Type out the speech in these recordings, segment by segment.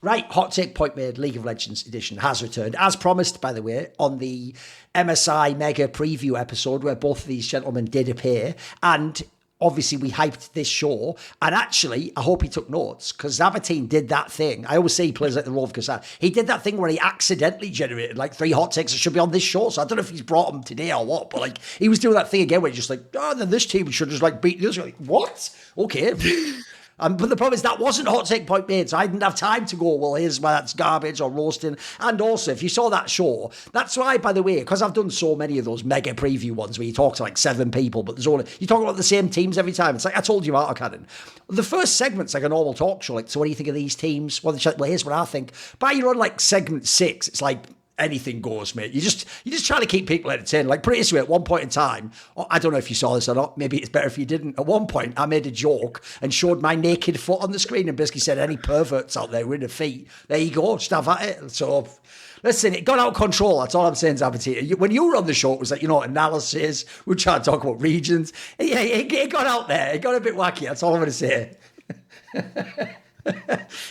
Right, hot take point made, League of Legends edition has returned, as promised, by the way, on the MSI Mega Preview episode where both of these gentlemen did appear. And obviously we hyped this show. And actually, I hope he took notes, because Zaboutine did that thing. I always say he plays like the role of Cassandra. He did that thing where he accidentally generated like 3 hot takes that should be on this show. So I don't know if he's brought them today or what, but like he was doing that thing again where he's just like, oh, then this team should just like beat this. Like, what? Okay. But the problem is that wasn't a hot take point made, so I didn't have time to go, well, here's why that's garbage or roasting. And also, if you saw that show, that's why, by the way, because I've done so many of those mega preview ones where you talk to like 7 people, but there's only, you talk about the same teams every time. It's like I told you, Cannon. The first segment's like a normal talk show, like, so what do you think of these teams? Well, here's what I think. By you're on like segment 6, it's like, anything goes, mate. You just try to keep people entertained. Like, pretty sweet, at one point in time, I don't know if you saw this or not, maybe it's better if you didn't. At one point, I made a joke and showed my naked foot on the screen and basically said, any perverts out there with the feet, there you go, just have at it. So, listen, it got out of control. That's all I'm saying, Zaboutine. When you were on the show, it was like, analysis. We were trying to talk about regions. Yeah, it got out there. It got a bit wacky. That's all I'm going to say.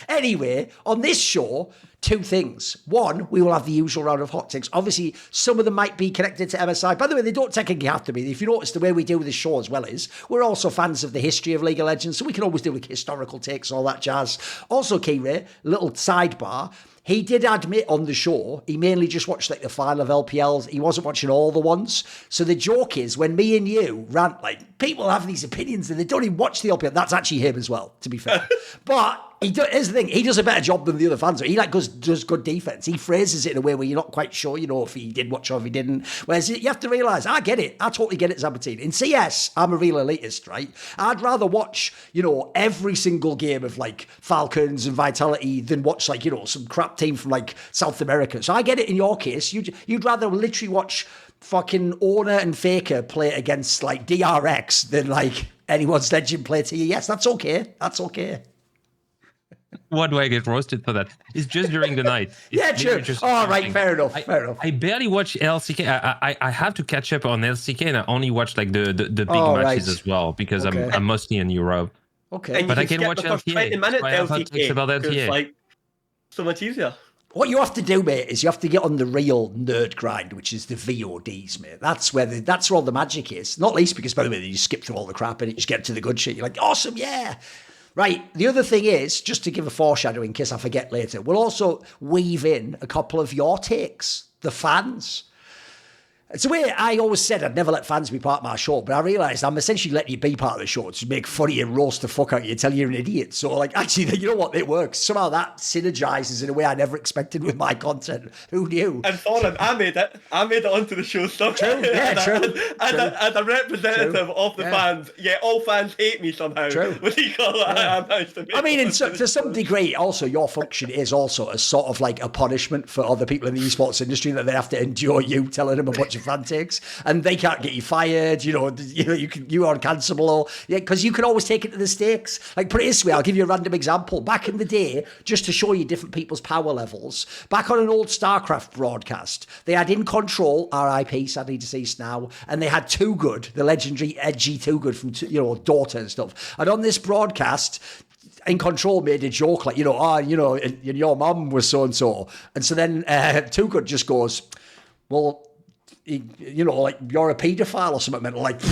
Anyway, on this show, 2 things. One, we will have the usual round of hot takes. Obviously, some of them might be connected to MSI. By the way, they don't technically have to be. If you notice, the way we do this show as well is, we're also fans of the history of League of Legends, so we can always do like historical takes and all that jazz. Also, Keire, little sidebar, he did admit on the show, he mainly just watched like the final of LPLs. He wasn't watching all the ones. So the joke is, when me and you rant, like, people have these opinions and they don't even watch the LPL. That's actually him as well, to be fair. But here's the thing, he does a better job than the other fans. He like does good defense. He phrases it in a way where you're not quite sure, if he did watch or if he didn't. Whereas you have to realise, I get it. I totally get it, Zaboutine. In CS, I'm a real elitist, right? I'd rather watch, every single game of like Falcons and Vitality than watch like, some crap team from like South America. So I get it in your case. You'd rather literally watch fucking Owner and Faker play against like DRX than like anyone's legend play to you. Yes, that's okay. That's okay. Why do I get roasted for that? It's just during the night. Yeah, true. All right, fair enough. I barely watch LCK. I have to catch up on LCK, and I only watch like the big matches as well because I'm mostly in Europe. Okay, and but I can watch LCK. 20 minutes LCK about LCK. Like so much easier. What you have to do, mate, is you have to get on the real nerd grind, which is the VODs, mate. That's where all the magic is. Not least because, by the way, you skip through all the crap and you just get to the good shit. You're like, awesome, yeah. Right, the other thing is, just to give a foreshadowing in case I forget later, we'll also weave in a couple of your takes, the fans. It's the way I always said I'd never let fans be part of my show, but I realised I'm essentially letting you be part of the show to make funny and roast the fuck out of you, tell you're an idiot. So, like, actually, you know what? It works. Somehow that synergises in a way I never expected with my content. Who knew? And Thorin, I made it onto the show somehow. True, yeah, true. And a representative of the fans. Yeah, all fans hate me somehow. True. What do you call it? I mean, to some degree, also, your function is also a sort of like a punishment for other people in the esports industry that they have to endure you telling them a bunch of fan takes, and they can't get you fired. You are uncancelable, because you can always take it to the stakes. Like, put it this way, I'll give you a random example. Back in the day, just to show you different people's power levels, back on an old StarCraft broadcast, they had In Control, RIP, sadly deceased now, and they had Too Good, the legendary edgy Too Good from Daughter and stuff. And on this broadcast, In Control made a joke like, your mum was so and so, and so then Too Good just goes, well, like you're a paedophile or something, like,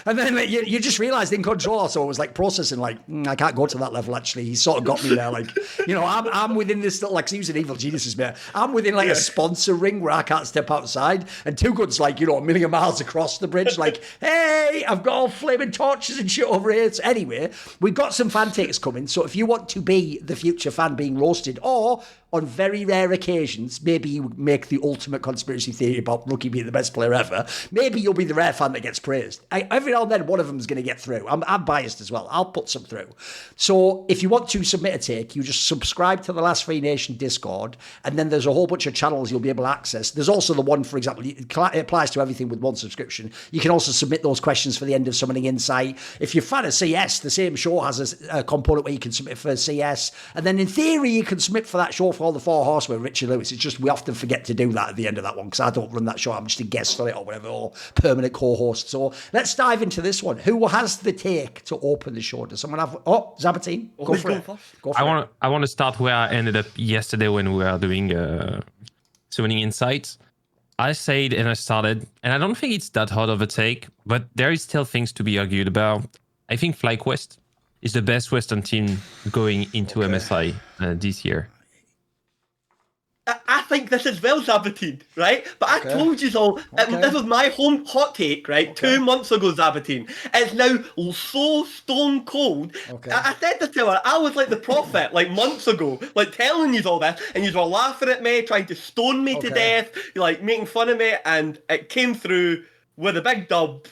and then you just realised In Control, so it was like processing, like, I can't go to that level, actually. He sort of got me there, like, I'm within this, like, using evil geniuses, man. I'm within like a sponsor ring where I can't step outside, and Too Good's like, a million miles across the bridge, like, hey, I've got all flaming torches and shit over here. So anyway, we've got some fan takes coming, so if you want to be the future fan being roasted, or on very rare occasions, maybe you make the ultimate conspiracy theory about Rookie being the best player ever. Maybe you'll be the rare fan that gets praised. Every now and then, one of them is going to get through. I'm biased as well. I'll put some through. So if you want to submit a take, you just subscribe to the Last Free Nation Discord, and then there's a whole bunch of channels you'll be able to access. There's also the one, for example, it applies to everything with one subscription. You can also submit those questions for the End of Summoning Insight. If you're a fan of CS, the same show has a component where you can submit for CS, and then in theory, you can submit for that show for for all the four horsemen, Richard Lewis. It's just we often forget to do that at the end of that one because I don't run that show. I'm just a guest on it or whatever, or permanent co-host. So let's dive into this one. Who has the take to open the show? Does someone have? Oh, Zaboutine, go for it. Go for it. I want to start where I ended up yesterday when we were doing Summoning Insights. I said and I started, and I don't think it's that hard of a take, but there is still things to be argued about. I think FlyQuest is the best Western team going into MSI this year. I think this is well, Zaboutine, right? But I told you so. This was my home hot take, right? 2 months ago, Zaboutine. It's now so stone cold. I said this to her. I was like the prophet, like months ago, like telling you all this, and you were laughing at me, trying to stone me to death, like making fun of me, and it came through with a big dub.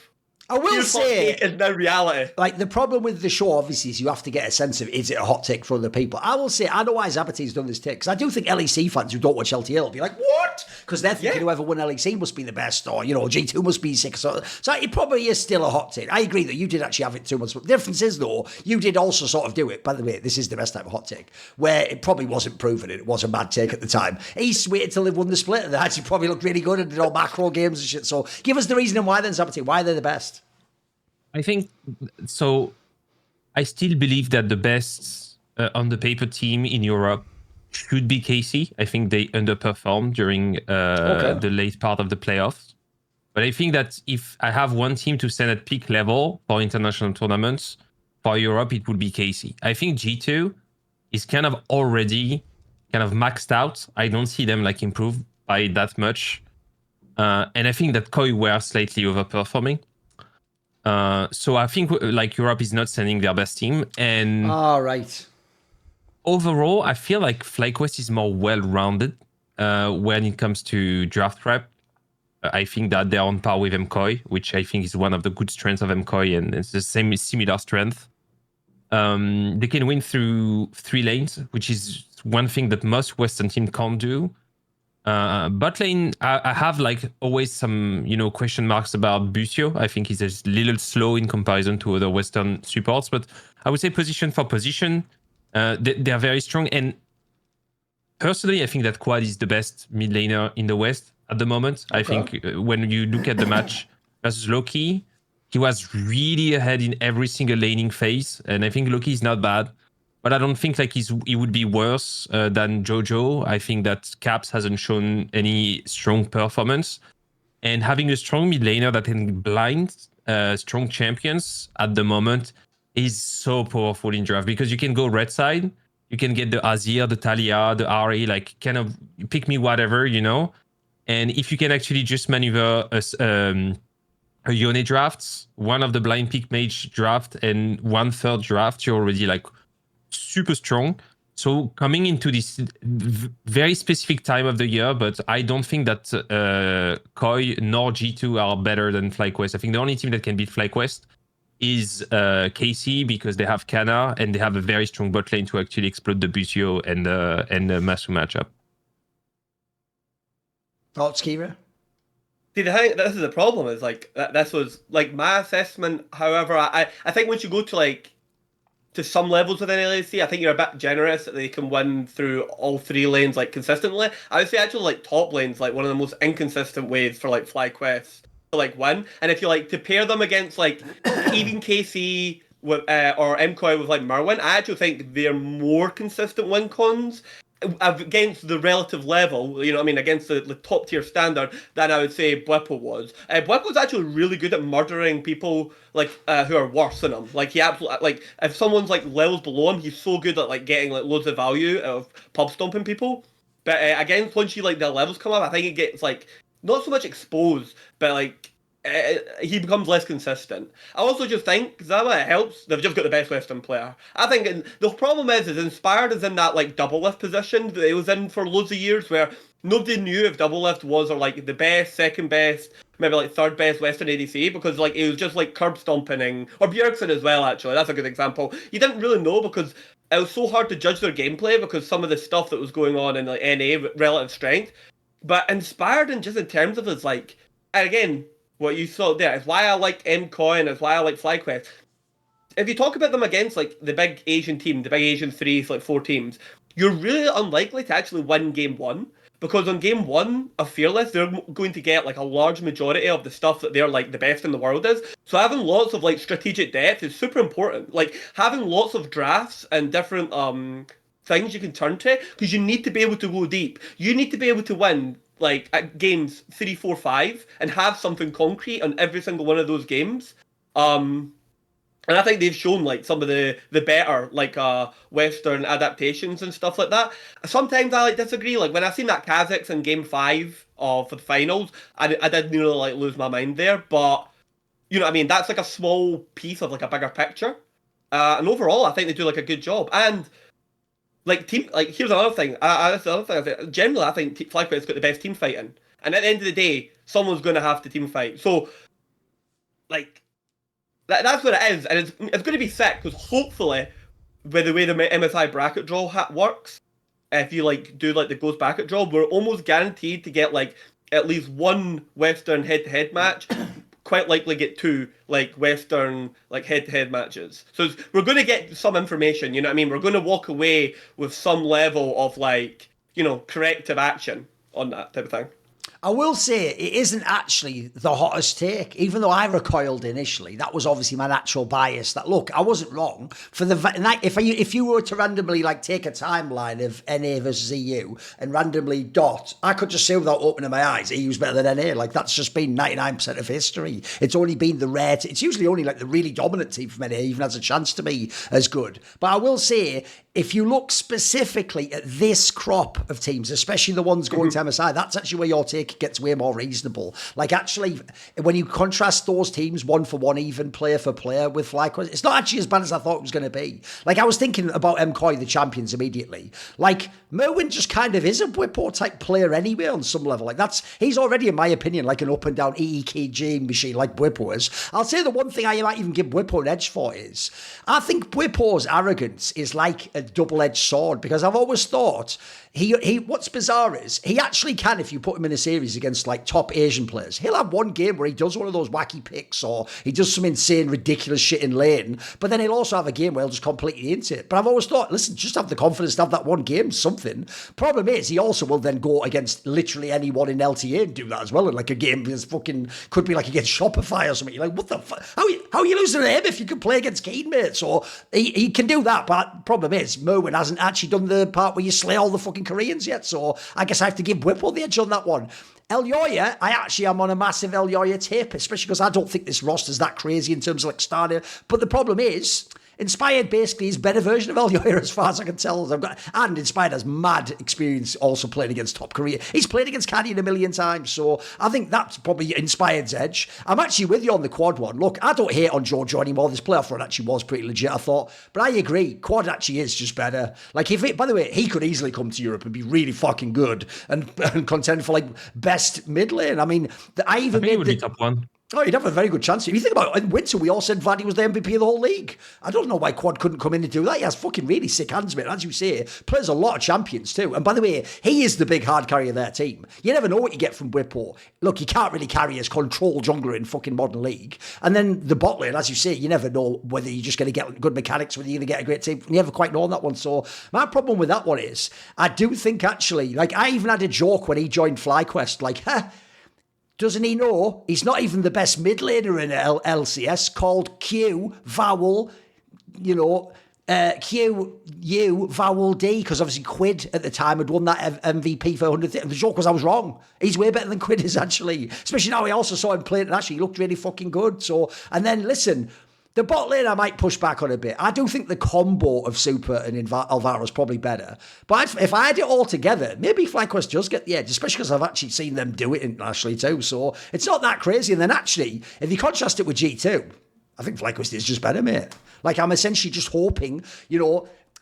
I will say, is now reality. Like, the problem with the show, obviously, is you have to get a sense of, is it a hot take for other people? I will say, I know why Zaboutine's done this take, because I do think LEC fans who don't watch LTL will be like, what? Because they're thinking whoever won LEC must be the best, or, you know, G2 must be sick. So it probably is still a hot take. I agree that you did actually have it 2 months. But the difference is, though, you did also sort of do it. By the way, this is the best type of hot take, where it probably wasn't proven. It was a bad take at the time. He's waited till they've won the split, and they actually probably looked really good and did all macro games and shit. So give us the reason why then, Zaboutine, why they're the best. I think so. I still believe that the best on the paper team in Europe should be KC. I think they underperformed during the late part of the playoffs. But I think that if I have one team to send at peak level for international tournaments for Europe, it would be KC. I think G2 is kind of already kind of maxed out. I don't see them like improve by that much. And I think that Koi were slightly overperforming. So I think like Europe is not sending their best team, and overall I feel like FlyQuest is more well-rounded when it comes to draft prep. I think that they're on par with MKOI, which I think is one of the good strengths of MKOI, and it's the same similar strength. They can win through 3 lanes, which is one thing that most Western teams can't do. Bot lane, I have like always some, you know, question marks about Busio. I think he's a little slow in comparison to other Western supports, but I would say position for position, they are very strong. And personally, I think that Quad is the best mid laner in the West at the moment. I think when you look at the match versus Loki, he was really ahead in every single laning phase, and I think Loki is not bad. But I don't think like he would be worse than Jojo. I think that Caps hasn't shown any strong performance. And having a strong mid laner that can blind strong champions at the moment is so powerful in draft, because you can go red side, you can get the Azir, the Talia, the Ahri, like kind of pick me whatever, you know. And if you can actually just maneuver a Yone draft, one of the blind pick mage draft, and 1/3 draft, you're already like super strong. So coming into this very specific time of the year, but I don't think that Koi nor G2 are better than FlyQuest. I think the only team that can beat FlyQuest is KC, because they have Kana and they have a very strong bot lane to actually explode the Busio and the Masu matchup. Thoughts, Keire? See, the thing, this is the problem, is like this was like my assessment. However, I think once you go to like to some levels within LAC, I think you're a bit generous that they can win through all 3 lanes like consistently. I would say actually like top lanes, like one of the most inconsistent ways for like FlyQuest to like win. And if you like to pair them against like even KC with or MKOI with like Merwin, I actually think they're more consistent win cons against the relative level, you know what I mean, against the top tier standard, than I would say Bwipo was. Bwipo's actually really good at murdering people like who are worse than him. Like he absolutely, like if someone's like levels below him, he's so good at like getting like loads of value out of pub stomping people. But again, once you like the levels come up, I think it gets like not so much exposed, but like he becomes less consistent. I also just think, because that it helps, they've just got the best Western player. I think the problem is Inspired is in that like double lift position that he was in for loads of years, where nobody knew if double lift was or like the best, second best, maybe like third best Western ADC, because like it was just like curb stomping, or Bjergsen as well. Actually, that's a good example. You didn't really know, because it was so hard to judge their gameplay because some of the stuff that was going on in like NA relative strength. But Inspired, and just in terms of his like, and again, what you saw there is why I like MKOI and it's why I like FlyQuest. If you talk about them against like the big Asian team, the big Asian 3, like 4 teams, you're really unlikely to actually win game one. Because on game one of Fearless, they're going to get like a large majority of the stuff that they're like the best in the world is. So having lots of like strategic depth is super important. Like having lots of drafts and different things you can turn to, because you need to be able to go deep. You need to be able to win like at games 3, 4, 5 and have something concrete on every single one of those games. And I think they've shown like some of the better like Western adaptations and stuff like that. Sometimes I like disagree. Like when I seen that Kazakhs in game 5 for the finals, I did nearly like lose my mind there. But you know what I mean? That's like a small piece of like a bigger picture. And overall, I think they do like a good job. And like here's another thing. That's the other thing. Generally, I think FlyQuest got the best team fighting. And at the end of the day, someone's going to have to team fight. So like. That's what it is, and it's going to be sick, because hopefully, with the way the MSI bracket draw works, if you like do like the ghost bracket draw, we're almost guaranteed to get like at least one Western head-to-head match, quite likely get 2 like Western like head-to-head matches. So we're going to get some information, you know what I mean? We're going to walk away with some level of like, you know, corrective action on that type of thing. I will say it isn't actually the hottest take, even though I recoiled initially. That was obviously my natural bias. That look, I wasn't wrong for the if you were to randomly like take a timeline of NA versus EU and randomly dot, I could just say without opening my eyes, EU's better than NA. Like that's just been 99% of history. It's only been the rare. It's usually only like the really dominant team from NA even has a chance to be as good. But I will say, if you look specifically at this crop of teams, especially the ones going to MSI, that's actually where your take gets way more reasonable. Like actually, when you contrast those teams one for one, even player for player with FlyQuest, it's not actually as bad as I thought it was going to be. Like I was thinking about MKOI, the champions, immediately. Like Merwin just kind of is a Bwipo type player anyway on some level. Like he's already, in my opinion, like an up and down EEKG machine like Bwipo is. I'll say the one thing I might even give Bwipo an edge for is, I think Bwipo's arrogance is like a double-edged sword, because I've always thought he what's bizarre is he actually can, if you put him in a series against like top Asian players, he'll have one game where he does one of those wacky picks or he does some insane ridiculous shit in lane, but then he'll also have a game where he'll just completely into it. But I've always thought, listen, just have the confidence to have that one game, something. Problem is he also will then go against literally anyone in LTA and do that as well, and like a game is fucking could be like against Shopify or something. You're like, what the fuck, how are you losing to him if you can play against Keen mates? Or he can do that, but problem is Merwin hasn't actually done the part where you slay all the fucking Koreans yet, so I guess I have to give Bwipo the edge on that one. Elyoya, I actually am on a massive Elyoya tip, especially because I don't think this roster's that crazy in terms of like starter. But the problem is, Inspired basically is a better version of Elyoya as far as I can tell. And Inspired has mad experience also playing against top Korea. He's played against Canyon a million times, so I think that's probably Inspired's edge. I'm actually with you on the quad one. Look, I don't hate on Jojo anymore. This playoff run actually was pretty legit, I thought. But I agree, quad actually is just better. Like, by the way, he could easily come to Europe and be really fucking good and contend for like best mid lane. I mean, I think he would be top one. Oh, you'd have a very good chance. If you think about it, in winter, we all said Vladdy was the MVP of the whole league. I don't know why Quad couldn't come in and do that. He has fucking really sick hands, mate. As you say, plays a lot of champions too. And by the way, he is the big hard carry of their team. You never know what you get from Bwipo. Look, you can't really carry as control jungler in fucking Modern League. And then the bot lane, as you say, you never know whether you're just going to get good mechanics, whether you're going to get a great team. You never quite know on that one. So my problem with that one is, I do think actually, like I even had a joke when he joined FlyQuest, like, doesn't he know he's not even the best mid laner in LCS, called Q vowel, Q U vowel D, because obviously Quid at the time had won that MVP for 100. The joke was I was wrong. He's way better than Quid is actually, especially now I also saw him playing and actually he looked really fucking good. So, and then listen, the bot lane I might push back on a bit. I do think the combo of Super and Alvaro is probably better. But if I had it all together, maybe FlyQuest does get the edge, especially because I've actually seen them do it internationally too. So it's not that crazy. And then actually, if you contrast it with G2, I think FlyQuest is just better, mate. Like I'm essentially just hoping,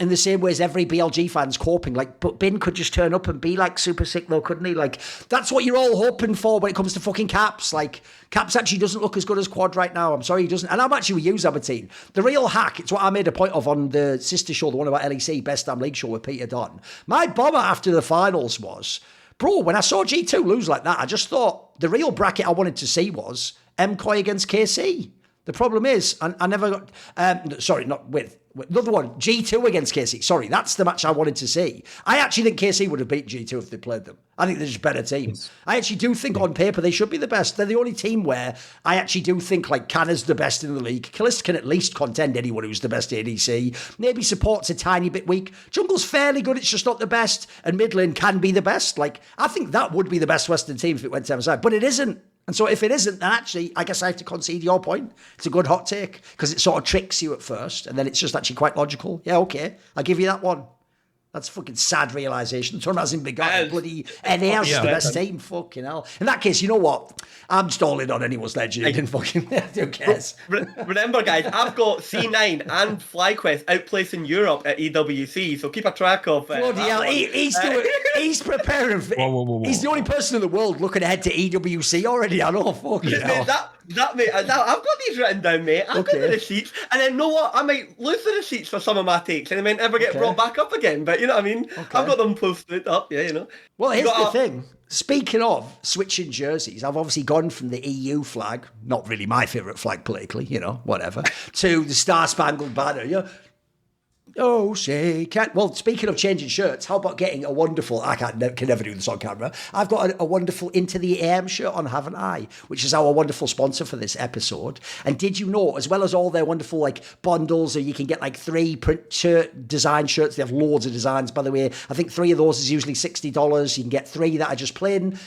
in the same way as every BLG fan's hoping, like, but Bin could just turn up and be like super sick though, couldn't he? Like, that's what you're all hoping for when it comes to fucking Caps. Like, Caps actually doesn't look as good as Quad right now. I'm sorry, he doesn't. And I'm actually with you, Zaboutine. The real hack, it's what I made a point of on the sister show, the one about LEC, Best Damn League show with Peter Dunn. My bomber after the finals was, bro, when I saw G2 lose like that, I just thought the real bracket I wanted to see was MKOI against KC. The problem is, I never got, sorry, not with another one, G2 against KC. Sorry, that's the match I wanted to see. I actually think KC would have beat G2 if they played them. I think they're just a better team. I actually do think on paper they should be the best. They're the only team where I actually do think like Canna's the best in the league. Kalista can at least contend anyone who's the best ADC. Maybe support's a tiny bit weak. Jungle's fairly good, it's just not the best. And mid lane can be the best. Like, I think that would be the best Western team if it went to MSI, but it isn't. And so if it isn't, then actually, I guess I have to concede your point. It's a good hot take because it sort of tricks you at first and then it's just actually quite logical. Yeah, okay, I'll give you that one. That's a fucking sad realisation. Torin hasn't been got bloody NA's the best team. Fucking hell. In that case, you know what? I'm just all in on anyone's legend and fucking who cares? Remember, guys, I've got C9 and FlyQuest outplacing Europe at EWC, so keep a track of bloody hell. He's preparing for Whoa. He's the only person in the world looking ahead to EWC already. I know, fucking hell. Mate, I've got these written down, mate. I've got the receipts, and then know what? I might lose the receipts for some of my takes, and they might never get brought back up again. But you know what I mean? I've got them posted up, yeah, you know. Well, here's the thing. Speaking of switching jerseys, I've obviously gone from the EU flag, not really my favourite flag politically, you know, whatever, to the Star Spangled Banner. Yeah. Oh, say, can't. Well, speaking of changing shirts, how about getting a wonderful, can never do this on camera. I've got a wonderful Into the AM shirt on, haven't I? Which is our wonderful sponsor for this episode. And did you know, as well as all their wonderful like bundles, or you can get like 3 print shirt design shirts. They have loads of designs, by the way. I think 3 of those is usually $60. You can get 3 that are just plain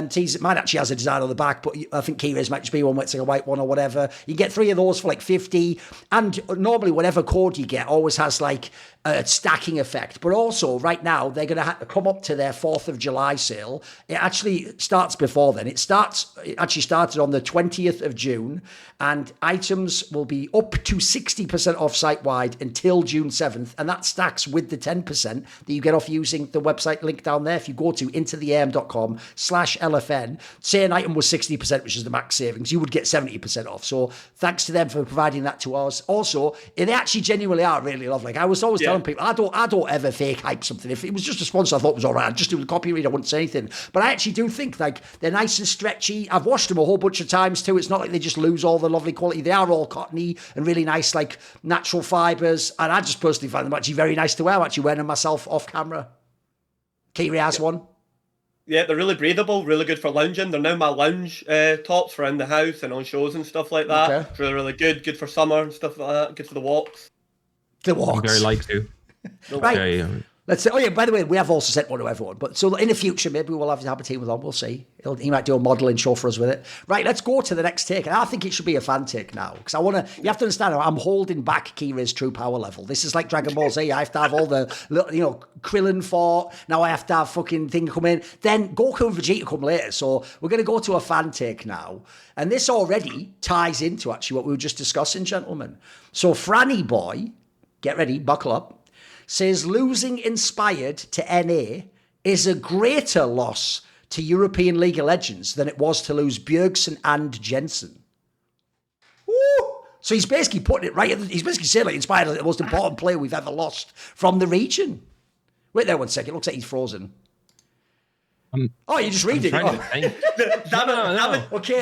tees. Mine actually has a design on the back, but I think Keire's might just be one where it's like a white one or whatever. You get 3 of those for like 50, and normally whatever code you get always has like a stacking effect. But also right now they're going to come up to their 4th of July sale. It actually starts before then. It actually started on the 20th of June, and items will be up to 60% off site-wide until June 7th, and that stacks with the 10% that you get off using the website link down there. If you go to intotheam.com/LFN, say an item was 60%, which is the max savings, you would get 70% off. So thanks to them for providing that to us. Also, they actually genuinely are really lovely. Like I was always telling people, I don't ever fake hype something. If it was just a sponsor I thought was all right, I'd just do the copy read, I wouldn't say anything. But I actually do think like they're nice and stretchy. I've washed them a whole bunch of times too. It's not like they just lose all the lovely quality. They are all cottony and really nice, like natural fibres. And I just personally find them actually very nice to wear. I'm actually wearing them myself off camera. Keire has one. Yeah, they're really breathable, really good for lounging. They're now my lounge tops for around the house and on shows and stuff like that. Okay. It's really, really good. Good for summer and stuff like that. Good for the walks. The walks. Very like to. Right. Okay. Let's say, oh yeah, by the way, we have also sent one to everyone. But so in the future, maybe we'll have Zaboutine with on. We'll see. He might do a modelling show for us with it. Right, let's go to the next take. And I think it should be a fan take now. Because you have to understand, I'm holding back Keire's true power level. This is like Dragon Ball Z. I have to have all the, Krillin fought. Now I have to have fucking thing come in. Then Goku and Vegeta come later. So we're going to go to a fan take now. And this already ties into actually what we were just discussing, gentlemen. So Franny Boy, get ready, buckle up, says losing Inspired to NA is a greater loss to European League of Legends than it was to lose Bjergsen and Jensen. Woo! So he's basically putting it right. He's basically saying like Inspired is the most important player we've ever lost from the region. Wait there 1 second. It looks like he's frozen. You're just reading. No. Okay,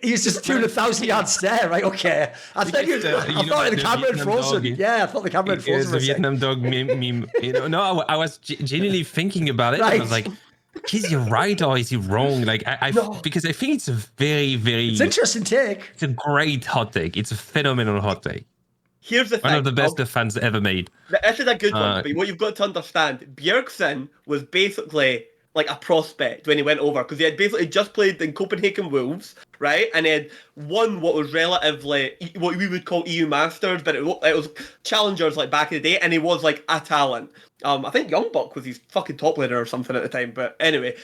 he was just doing 1,000-yard stare, right? Okay. I thought the camera had frozen. Yeah, I thought the camera had frozen. It's a Vietnam dog meme. I was genuinely thinking about it. Right. I was like, is he right or is he wrong? Like, because I think it's a very, very... It's an interesting take. It's a great hot take. It's a phenomenal hot take. Here's the thing. One of the best the fans ever made. This is a good one, but what you've got to understand, Bjergsen was basically like a prospect when he went over, because he had basically just played in Copenhagen Wolves, right? And he had won what was relatively, what we would call EU Masters, but it was challengers like back in the day, and he was like a talent. I think Young Buck was his fucking top laner or something at the time, but anyway.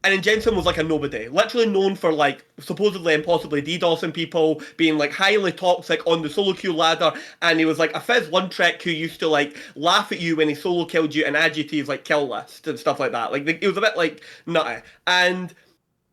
And then Jensen was like a nobody, literally known for like supposedly and possibly DDoSing people, being like highly toxic on the solo queue ladder, and he was like a Fizz one trick who used to like laugh at you when he solo killed you and add you to his like kill list and stuff like that. Like it was a bit like nutty. And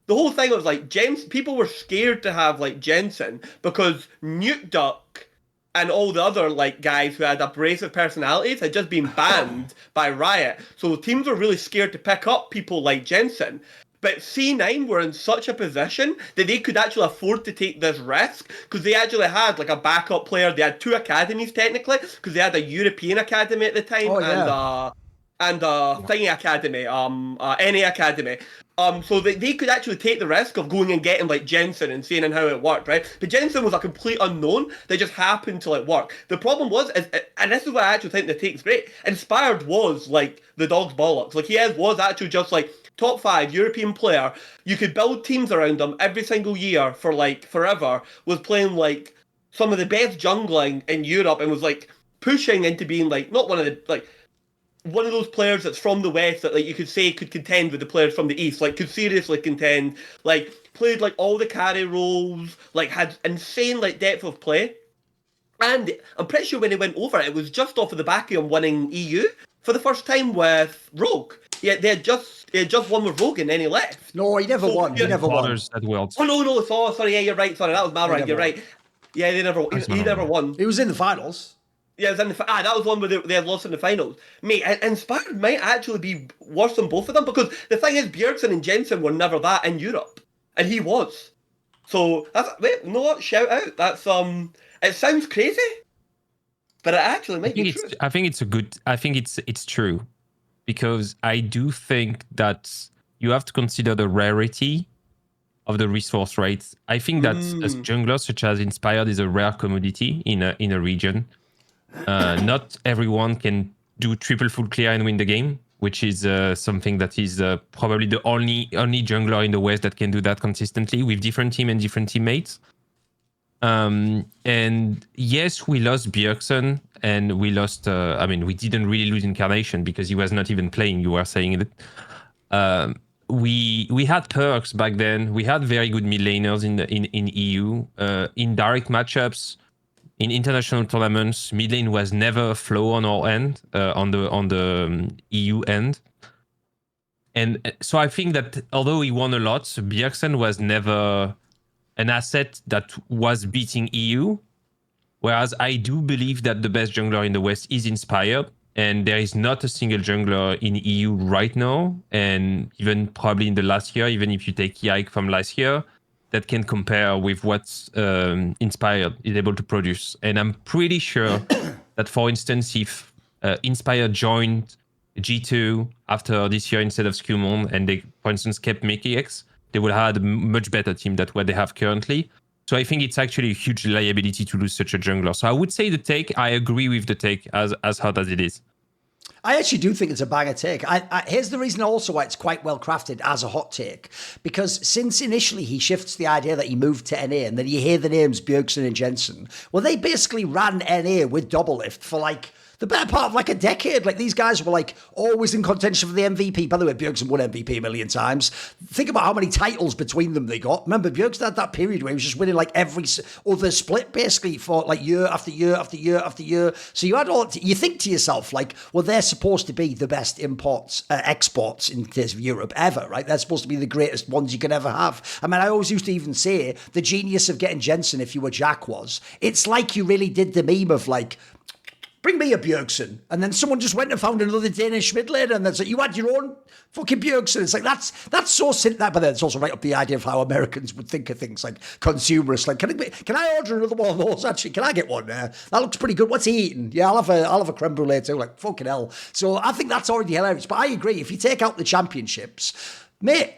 the whole thing was like people were scared to have like Jensen because Nuke Duck and all the other like guys who had abrasive personalities had just been banned by Riot. So teams were really scared to pick up people like Jensen. But C9 were in such a position that they could actually afford to take this risk because they actually had like a backup player. They had 2 academies technically because they had a European academy at the time and a thingy academy, NA academy. So they could actually take the risk of going and getting like Jensen and seeing how it worked, right? But Jensen was a complete unknown that just happened to like work. The problem was, and this is what I actually think the take's great. Inspired was like the dog's bollocks. Like he was actually just like top 5 European player. You could build teams around him every single year for like forever. Was playing like some of the best jungling in Europe and was like pushing into being like not one of the like. One of those players that's from the West that like you could say could contend with the players from the East, like could seriously contend, like played like all the carry roles, like had insane like depth of play. And I'm pretty sure when he went over, it was just off of the back of him winning EU for the first time with Rogue. Yeah, they had just won with Rogue and then he left. No, he never won. He never won. At Worlds. Oh no, sorry, yeah, you're right. Sorry, that was my right. You're right. Yeah, he never won. He was in the finals. Yeah, it was in that was one where they had lost in the finals. Mate, Inspired might actually be worse than both of them because the thing is, Bjergsen and Jensen were never that in Europe, and he was. So that's you know what? Shout out. That's It sounds crazy, but it actually might be true. I think it's true, because I do think that you have to consider the rarity of the resource rates. I think that as junglers such as Inspired is a rare commodity in a region. Not everyone can do triple full clear and win the game, which is something that is probably the only jungler in the West that can do that consistently with different team and different teammates. And yes, we lost Bjergsen and we lost, we didn't really lose Incarnation because he was not even playing, you were saying it. We had Perkz back then. We had very good mid laners in EU. In direct matchups, in international tournaments, mid lane was never a flow on our end, on the EU end. And so I think that although he won a lot, Bjergsen was never an asset that was beating EU. Whereas I do believe that the best jungler in the West is Inspired. And there is not a single jungler in EU right now, and even probably in the last year, even if you take Keire from last year, that can compare with what Inspired is able to produce. And I'm pretty sure that, for instance, if Inspired joined G2 after this year instead of Scumon, and they, for instance, kept Mickey X, they would have had a much better team than what they have currently. So I think it's actually a huge liability to lose such a jungler. So I would say I agree with the take as hard as it is. I actually do think it's a banger take. Here's the reason also why it's quite well crafted as a hot take. Because since initially he shifts the idea that he moved to NA and then you hear the names Bjergsen and Jensen, well, they basically ran NA with Doublelift for like the better part of like a decade. Like these guys were like always in contention for the MVP. By the way, Bjergsen won MVP a million times. Think about how many titles between them they got. Remember, Bjergsen had that period where he was just winning like every other split basically for like year after year after year after year. So you had you think to yourself like, well, they're supposed to be the best exports in case of Europe ever, right? They're supposed to be the greatest ones you could ever have. I mean, I always used to even say the genius of getting Jensen if you were Jack was, it's like you really did the meme of like, bring me a Bjergsen. And then someone just went and found another Danish mid laner and that's like, you had your own fucking Bjergsen. It's like, that's so simple. But then it's also right up the idea of how Americans would think of things like consumerist. Like, can I order another one of those? Actually, can I get one? That looks pretty good. What's he eating? Yeah, I'll have a creme brulee too. Like, fucking hell. So I think that's already hilarious. But I agree. If you take out the championships, mate,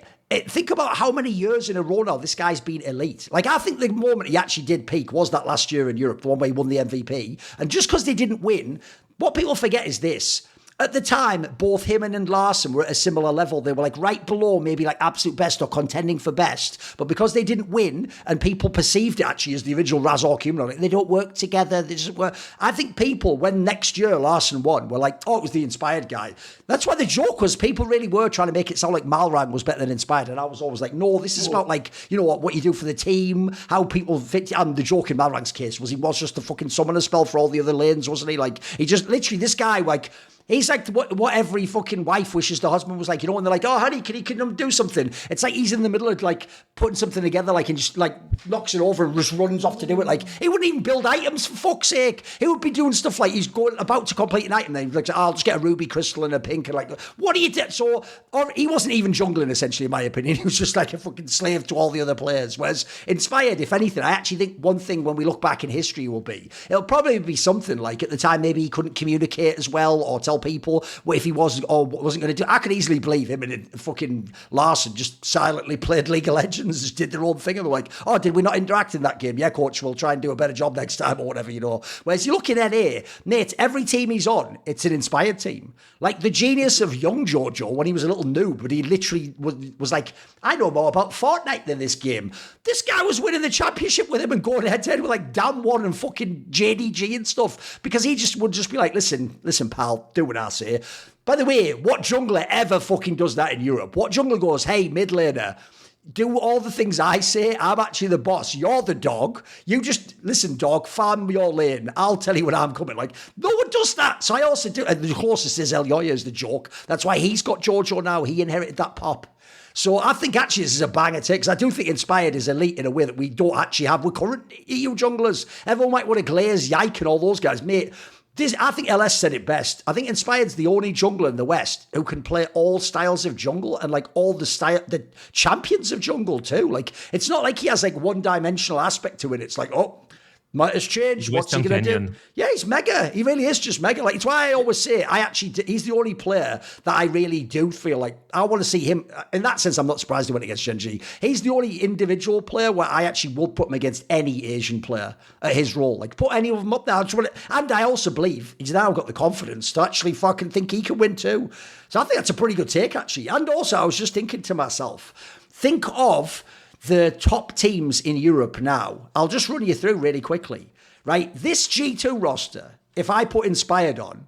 think about how many years in a row now this guy's been elite. Like, I think the moment he actually did peak was that last year in Europe, the one where he won the MVP. And just because they didn't win, what people forget is this. At the time, both him and Larsen were at a similar level. They were like right below maybe like absolute best or contending for best. But because they didn't win and people perceived it actually as the original Razork human, like they don't work together. They just work. I think people, when next year Larsen won, were like, oh, it was the Inspired guy. That's why the joke was people really were trying to make it sound like Malrang was better than Inspired. And I was always like, no, this is about like, you know what you do for the team, how people fit. And the joke in Malrang's case was he was just a fucking summoner spell for all the other lanes, wasn't he? Like, he just literally, this guy, like, He's like what every fucking wife wishes the husband was like, you know, when they're like, oh, honey, can you do something? It's like he's in the middle of like putting something together, like, and just like knocks it over and just runs off to do it. Like, he wouldn't even build items, for fuck's sake. He would be doing stuff like he's about to complete an item, then he's like, I'll just get a ruby crystal and a pink, and like, what do you do? So, or he wasn't even jungling, essentially, in my opinion. He was just like a fucking slave to all the other players. Whereas Inspired, if anything, I actually think one thing when we look back in history will be, it'll probably be something like at the time maybe he couldn't communicate as well or tell people if he wasn't going to do. I could easily believe him and fucking Larson just silently played League of Legends, just did their own thing, and they're like, oh, did we not interact in that game? Yeah, coach, we'll try and do a better job next time or whatever, you know. Whereas you look at NA, Nate, every team he's on, it's an Inspired team. Like the genius of young Jojo when he was a little noob, but he literally was like, I know more about Fortnite than this game. This guy was winning the championship with him and going head to head with like Damwon and fucking JDG and stuff, because he would just be like, listen, pal, do what I say. By the way, what jungler ever fucking does that in Europe? What jungler goes, hey, mid laner, do all the things I say. I'm actually the boss. You're the dog. You just, listen, dog, farm your lane. I'll tell you when I'm coming. Like, no one does that. So I also do, and the closest is El Yoya is the joke. That's why he's got Jojo now. He inherited that pop. So I think actually this is a banger take, because I do think Inspired is elite in a way that we don't actually have with current EU junglers. Everyone might want to glaze Yike and all those guys. Mate, I think LS said it best. I think Inspired's the only jungler in the West who can play all styles of jungle and like all the champions of jungle too. Like, it's not like he has like one-dimensional aspect to it. It's like, oh, might has changed. What's he going to do? Yeah, he's mega. He really is just mega. Like, it's why I always say he's the only player that I really do feel like I want to see him. In that sense, I'm not surprised he went against Shenji. He's the only individual player where I actually would put him against any Asian player at his role. Like, put any of them up there. And I also believe he's now got the confidence to actually fucking think he can win too. So I think that's a pretty good take, actually. And also, I was just thinking to myself, think of the top teams in Europe now. I'll just run you through really quickly, right? This G2 roster, if I put Inspired on,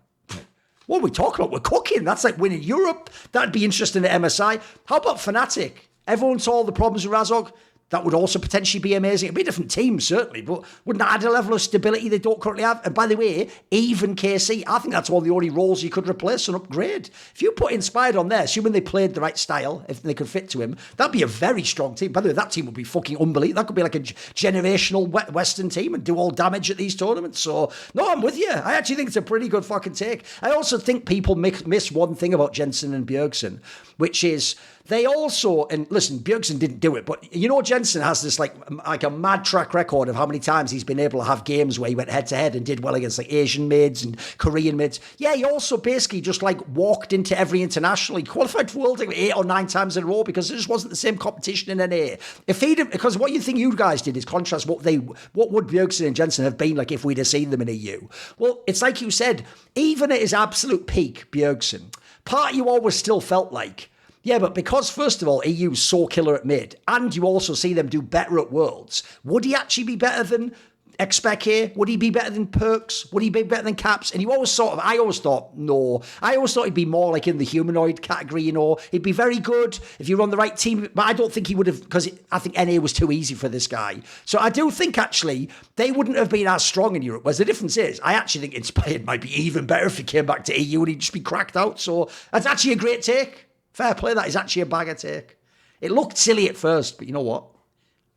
what are we talking about? We're cooking. That's like winning Europe. That'd be interesting at MSI. How about Fnatic? Everyone saw the problems with Razog. That would also potentially be amazing. It'd be a different team, certainly, but wouldn't that add a level of stability they don't currently have? And by the way, even KC, I think that's one of the only roles you could replace and upgrade. If you put Inspired on there, assuming they played the right style, if they could fit to him, that'd be a very strong team. By the way, that team would be fucking unbelievable. That could be like a generational Western team and do all damage at these tournaments. So, no, I'm with you. I actually think it's a pretty good fucking take. I also think people miss one thing about Jensen and Bjergsen, which is they also, and listen, Bjergsen didn't do it, but you know Jensen has this like a mad track record of how many times he's been able to have games where he went head to head and did well against like Asian mids and Korean mids. Yeah, he also basically just like walked into every international. He qualified for World like 8 or 9 times in a row because there just wasn't the same competition in NA. Because what you think you guys did is contrast what would Bjergsen and Jensen have been like if we'd have seen them in EU. Well, it's like you said, even at his absolute peak, Bjergsen, part of you always still felt like, yeah, but because, first of all, EU's so killer at mid, and you also see them do better at Worlds, would he actually be better than Expeke? Would he be better than Perkz? Would he be better than Caps? And I always thought, no. I always thought he'd be more like in the humanoid category, you know. He'd be very good if you're on the right team, but I don't think he would have, because I think NA was too easy for this guy. So I do think, actually, they wouldn't have been as strong in Europe. Whereas the difference is, I actually think Inspired might be even better if he came back to EU and he'd just be cracked out. So that's actually a great take. Fair play, that is actually a bagger take. It looked silly at first, but you know what?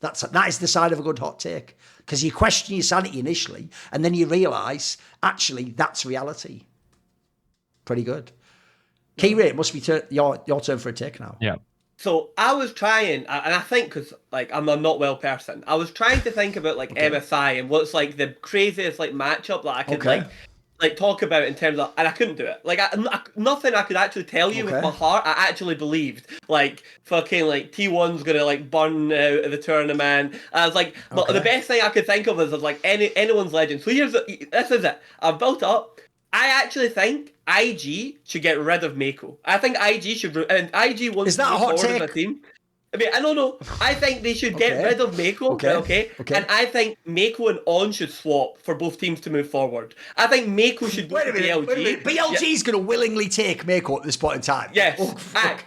That is the side of a good hot take. Because you question your sanity initially, and then you realise, actually, that's reality. Pretty good. Keire, it must be your turn for a take now. Yeah. So I was trying, and I think, because like I'm a not well person, I was trying to think about like MSI and what's like the craziest like matchup that I could like talk about in terms of, and I couldn't do it. Like nothing I could actually tell you with my heart. I actually believed like fucking like T1's gonna like burn out of the tournament. I was like, but the best thing I could think of is like anyone's legend. So this is it. I've built up. I actually think IG should get rid of Meiko. I think IG should, and IG wants is that to a hot take? As a team. I mean, I don't know. I think they should get rid of Meiko, okay? And I think Meiko and On should swap for both teams to move forward. I think Meiko should go to BLG. Wait a minute. BLG's going to willingly take Meiko at this point in time. Yes.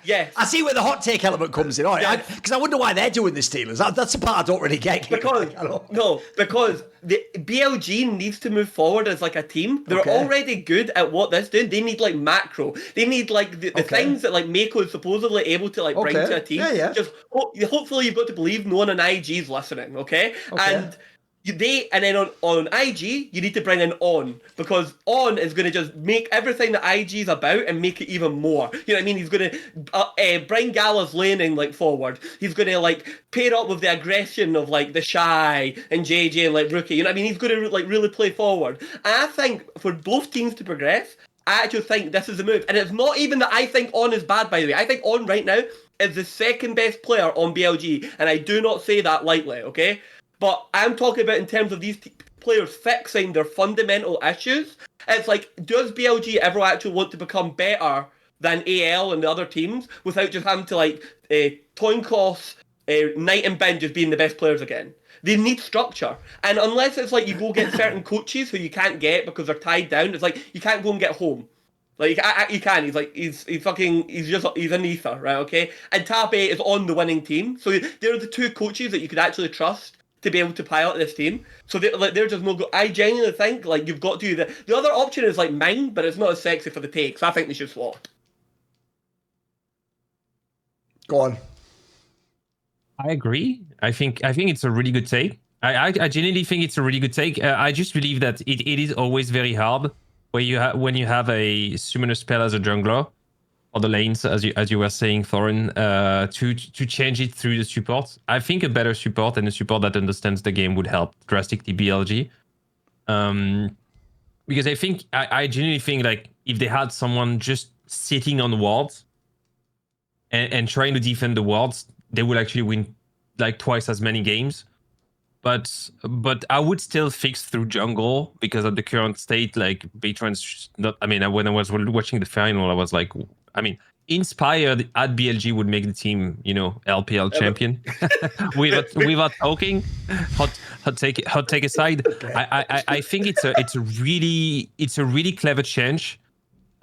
Yes. I see where the hot take element comes in. All right, because I wonder why they're doing this, Steelers. That's the part I don't really get. Because the BLG needs to move forward as like a team. They're already good at what they're doing. They need like macro. They need like the things that like Meiko is supposedly able to like bring to a team. Just hopefully you've got to believe no one on IG is listening, okay? And then on IG you need to bring in On, because On is going to just make everything that IG is about and make it even more. You know what I mean? He's going to bring Gala's laning like forward. He's going to like pair up with the aggression of like the Shy and JJ and like Rookie. You know what I mean? He's going to like really play forward. And I think for both teams to progress, I actually think this is the move. And it's not even that I think On is bad, by the way. I think On right now is the second best player on BLG, and I do not say that lightly, okay? But I'm talking about in terms of these players fixing their fundamental issues. It's like, does BLG ever actually want to become better than AL and the other teams without just having to like Toinkos, Knight and Ben just being the best players again? They need structure. And unless it's like you go get certain coaches who you can't get because they're tied down, it's like you can't go and get home. Like you can. He's an ether, right? Okay. And Tab 8 is on the winning team, so they're the two coaches that you could actually trust to be able to pilot this team. So they're just no go. I genuinely think like you've got to do the other option is like mine, but it's not as sexy for the take. So I think they should swap. Go on. I agree. I think it's a really good take. I genuinely think it's a really good take. I just believe that it is always very hard when you have a summoner spell as a jungler, or the lanes, as you were saying, Thorin, to change it through the support. I think a better support and a support that understands the game would help drastically BLG. Because I genuinely think like if they had someone just sitting on wards and trying to defend the wards, they would actually win like twice as many games. But I would still fix through jungle, because at the current state, like Batron's not. I mean, when I was watching the final, I was like, I mean, inspired at BLG would make the team, LPL champion without talking. Hot take aside. I think it's a really clever change.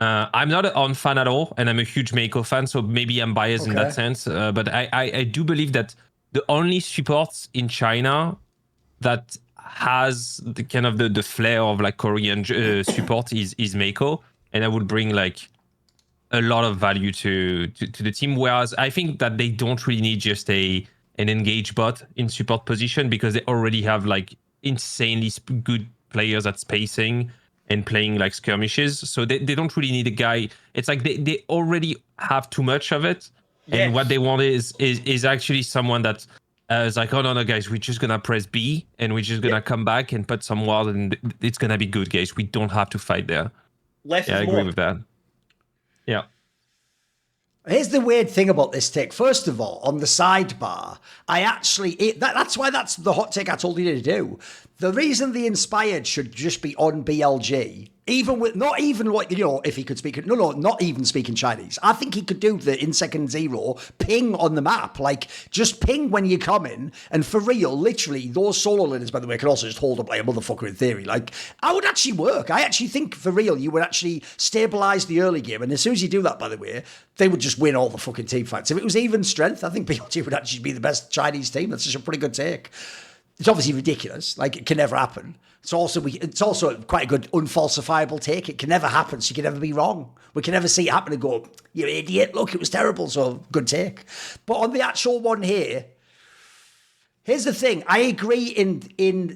I'm not an On fan at all, and I'm a huge Meiko fan, so maybe I'm biased in that sense. But I do believe that the only supports in China that has the kind of the flair of like Korean support is Meiko, and I would bring like a lot of value to the team. Whereas I think that they don't really need just an engaged bot in support position, because they already have like insanely good players at spacing and playing like skirmishes. So they don't really need a guy. It's like they already have too much of it. Yes. And what they want is actually someone that is like, oh no guys, we're just gonna press B and we're just gonna come back and put some ward and it's gonna be good, guys. We don't have to fight there. I agree with that. Yeah. Here's the weird thing about this take. First of all, on the sidebar, that's why that's the hot take I told you to do. The reason the inspired should just be on BLG, not even speaking Chinese. I think he could do the in second zero ping on the map, like just ping when you come in. And for real, literally, those solo laners, by the way, can also just hold up like a motherfucker in theory. Like, I would actually work. I actually think for real, you would actually stabilize the early game. And as soon as you do that, by the way, they would just win all the fucking team fights. If it was even strength, I think BLG would actually be the best Chinese team. That's just a pretty good take. It's obviously ridiculous. Like, it can never happen. It's also quite a good unfalsifiable take. It can never happen, so you can never be wrong. We can never see it happen and go, you idiot, look, it was terrible, so good take. But on the actual one here, here's the thing. I agree in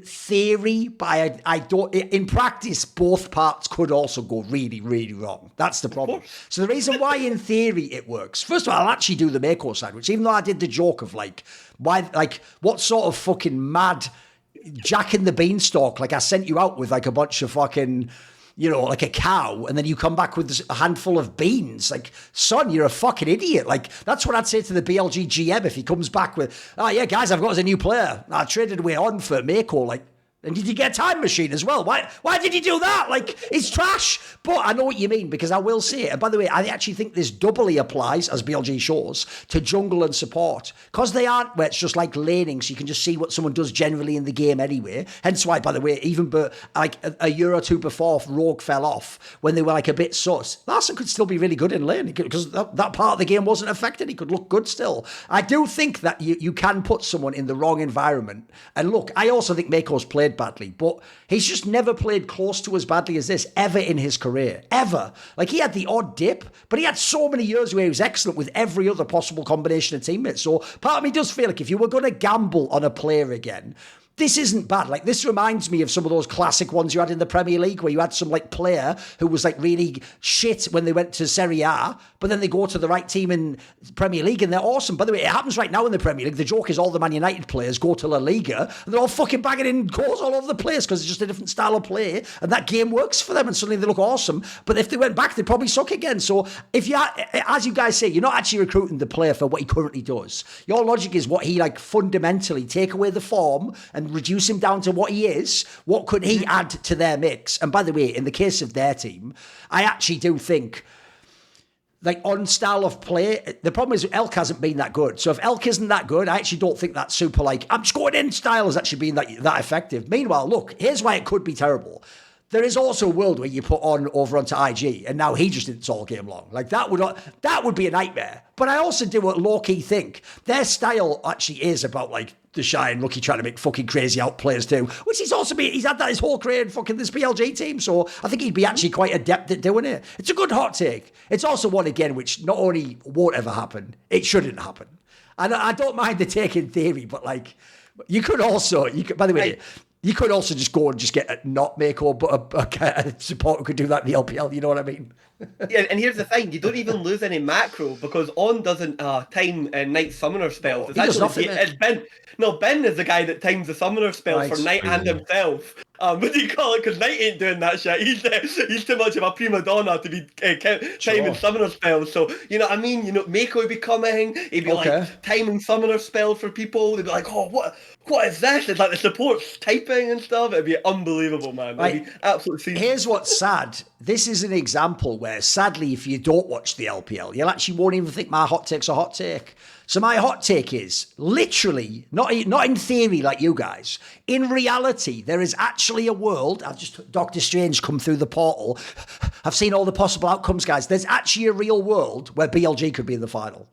theory, but I don't. In practice, both parts could also go really, really wrong. That's the problem. So the reason why in theory it works, first of all, I'll actually do the Meiko side, which even though I did the joke of like, why, like, what sort of fucking mad Jack and the Beanstalk, like I sent you out with like a bunch of fucking, like a cow, and then you come back with a handful of beans. Like, son, you're a fucking idiot. Like, that's what I'd say to the BLG GM if he comes back with, oh yeah, guys, I've got as a new player. I traded away On for Meiko. Like, And did you get a time machine as well? Why did you do that? Like, it's trash. But I know what you mean, because I will say it. And by the way, I actually think this doubly applies, as BLG shows, to jungle and support. Because they aren't where it's just like laning, so you can just see what someone does generally in the game anyway. Hence why, by the way, even like a year or two before Rogue fell off, when they were like a bit sus, Larson could still be really good in lane, because that part of the game wasn't affected. He could look good still. I do think that you can put someone in the wrong environment. And look, I also think Meiko's played badly, but he's just never played close to as badly as this ever in his career. Ever. Like, he had the odd dip, but he had so many years where he was excellent with every other possible combination of teammates. So part of me does feel like if you were going to gamble on a player again, this isn't bad. Like, this reminds me of some of those classic ones you had in the Premier League, where you had some like player who was like really shit when they went to Serie A, but then they go to the right team in Premier League and they're awesome. By the way, it happens right now in the Premier League. The joke is all the Man United players go to La Liga and they're all fucking banging in goals all over the place because it's just a different style of play, and that game works for them and suddenly they look awesome. But if they went back, they'd probably suck again. So if you, as you guys say, you're not actually recruiting the player for what he currently does. Your logic is what he like fundamentally take away the form and reduce him down to what he is. What could he add to their mix? And by the way, in the case of their team, I actually do think, like, on style of play, the problem is Elk hasn't been that good. So if Elk isn't that good, I actually don't think that super, like, I'm just going in style has actually been that effective. Meanwhile, look, here's why it could be terrible. There is also a world where you put On over onto IG, and now he just didn't all game long. Like, that would be a nightmare. But I also do what low-key think. Their style actually is about, like, the shy and lucky trying to make fucking crazy out players too, which he's had that his whole career in fucking this BLG team. So I think he'd be actually quite adept at doing it. It's a good hot take. It's also one, again, which not only won't ever happen, it shouldn't happen. And I don't mind the take in theory, but, like, you could, by the way, you could also just go and just get a not Meiko, but a support who could do that in the LPL. You know what I mean? Yeah, and here's the thing: you don't even lose any macro because On doesn't time Night Summoner spells. It's Ben is the guy that times the Summoner spells for Night and himself. What do you call it? Because Knight ain't doing that shit. He's too much of a prima donna to be timing Summoner spells. So, you know what I mean? You know, Meiko would be coming. He'd be like timing Summoner spells for people. They'd be like, oh, what is this? It's like the support's typing and stuff. It'd be unbelievable, man. It'd be absolutely. Here's what's sad. This is an example where, sadly, if you don't watch the LPL, you actually won't even think my hot take's a hot take. So my hot take is, literally, not in theory like you guys, in reality, there is actually a world. I've just Doctor Strange come through the portal. I've seen all the possible outcomes, guys. There's actually a real world where BLG could be in the final.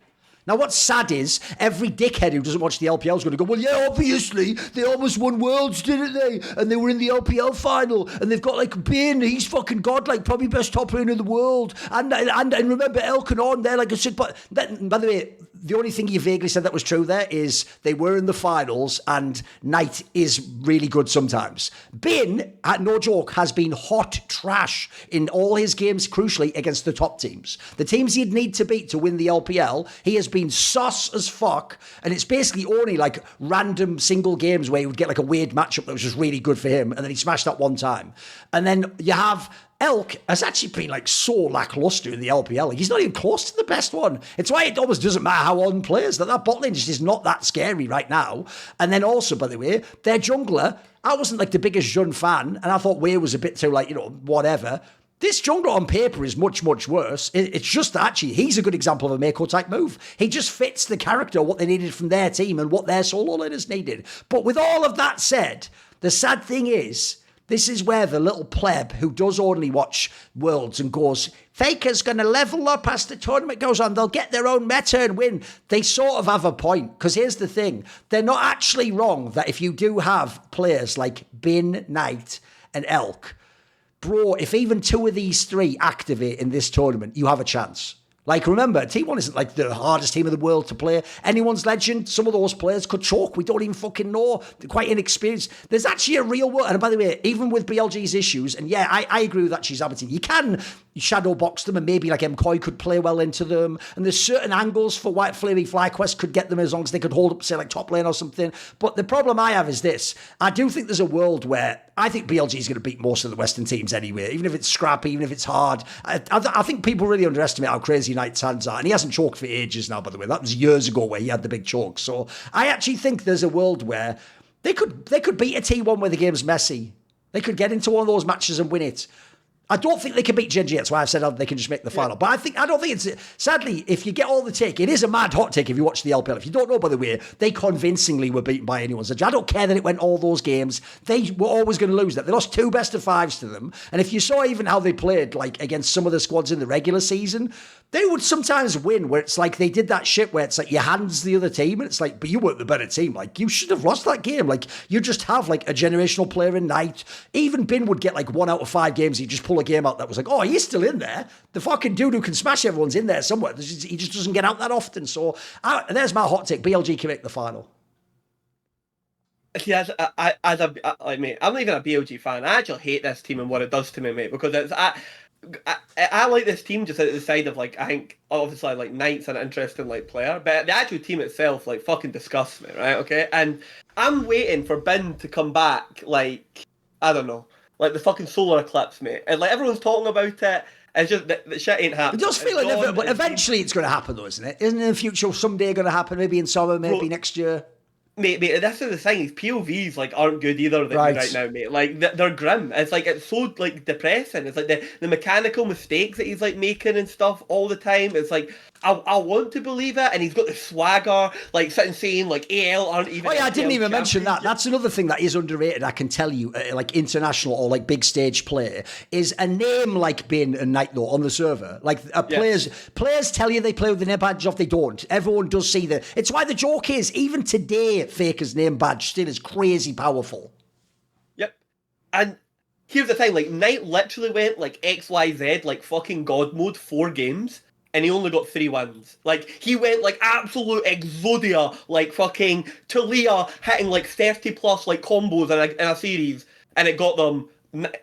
Now, what's sad is every dickhead who doesn't watch the LPL is going to go, well, yeah, obviously, they almost won Worlds, didn't they? And they were in the LPL final, and they've got, like, Bin, he's fucking godlike, probably best top laner in the world. And remember, Elk and On, they're like a sick... But by the way, the only thing you vaguely said that was true there is they were in the finals, and Knight is really good sometimes. Bin, no joke, has been hot trash in all his games, crucially, against the top teams. The teams he'd need to beat to win the LPL, he has been sus as fuck, and it's basically only like random single games where he would get like a weird matchup that was just really good for him, and then he smashed that one time. And then you have Elk has actually been like so lackluster in the LPL. Like, he's not even close to the best one. It's why it almost doesn't matter how On plays. That bot lane just is not that scary right now. And then also, by the way, their jungler, I wasn't like the biggest Jun fan, and I thought Wei was a bit too, like, you know, whatever. This jungler on paper is much, much worse. It's just that actually he's a good example of a Meiko type move. He just fits the character, what they needed from their team and what their solo laners needed. But with all of that said, the sad thing is, this is where the little pleb who does only watch Worlds and goes, Faker's going to level up as the tournament goes on. They'll get their own meta and win. They sort of have a point. Because here's the thing. They're not actually wrong that if you do have players like Bin, Knight and Elk, bro, if even two of these three activate in this tournament, you have a chance. Like, remember, T1 isn't like the hardest team in the world to play. Anyone's legend, some of those players could choke. We don't even fucking know. They're quite inexperienced. There's actually a real world. And by the way, even with BLG's issues, and yeah, I agree with actually Zaboutine, you can shadow box them and maybe like MCoy could play well into them. And there's certain angles for why FlyQuest could get them as long as they could hold up, say, like top lane or something. But the problem I have is this. I do think there's a world where I think BLG is going to beat most of the Western teams anyway, even if it's scrappy, even if it's hard. I think people really underestimate how crazy Knight's hands are. And he hasn't choked for ages now, by the way. That was years ago where he had the big choke. So I actually think there's a world where They could beat a T1 where the game's messy. They could get into one of those matches and win it. I don't think they can beat Gen.G. That's why I've said they can just make the final. But I don't think it's... Sadly, if you get all the take, it is a mad hot take if you watch the LPL. If you don't know, by the way, they convincingly were beaten by anyone's judge. I don't care that it went all those games. They were always going to lose that. They lost 2 best-of-5s to them. And if you saw even how they played, like, against some of the squads in the regular season, they would sometimes win where it's like they did that shit where it's like your hands the other team and it's like, but you weren't the better team. Like, you should have lost that game. Like, you just have like a generational player in Knight. Even Bin would get like 1 out of 5 games. He'd just pull a game out that was like, oh, he's still in there. The fucking dude who can smash everyone's in there somewhere. He just doesn't get out that often. So there's my hot take. BLG can make the final. See, mate, I'm not even a BLG fan. I actually hate this team and what it does to me, mate, because it's... I like this team just at the side of, like, I think obviously like Knight's an interesting like player, but the actual team itself like fucking disgusts me, right? Okay, and I'm waiting for Bin to come back, like, I don't know, like the fucking solar eclipse, mate, and like everyone's talking about it. It's just the shit ain't happening. It does feel but eventually it's going to happen, though, isn't it? Isn't it in the future someday going to happen? Maybe in summer, maybe next year. Mate, this is the thing. These POVs like aren't good either right now, mate. Like they're grim. It's like it's so like depressing. It's like the mechanical mistakes that he's like making and stuff all the time. It's like I want to believe it, and he's got the swagger, like sitting saying like AL aren't even. Oh yeah, I didn't even mention that. That's another thing that is underrated. I can tell you, like international or like big stage play is a name like Bin and Knight though on the server. Like players tell you they play with the name badge off. They don't. Everyone does see that. It's why the joke is even today, Faker's name badge still is crazy powerful. Yep, and. Here's the thing, like, Knight literally went, like, XYZ, like, fucking God mode 4 games, and he only got 3 wins. Like, he went, like, absolute Exodia, like, fucking Talia hitting, like, 30-plus, like, combos in a series, and it got them,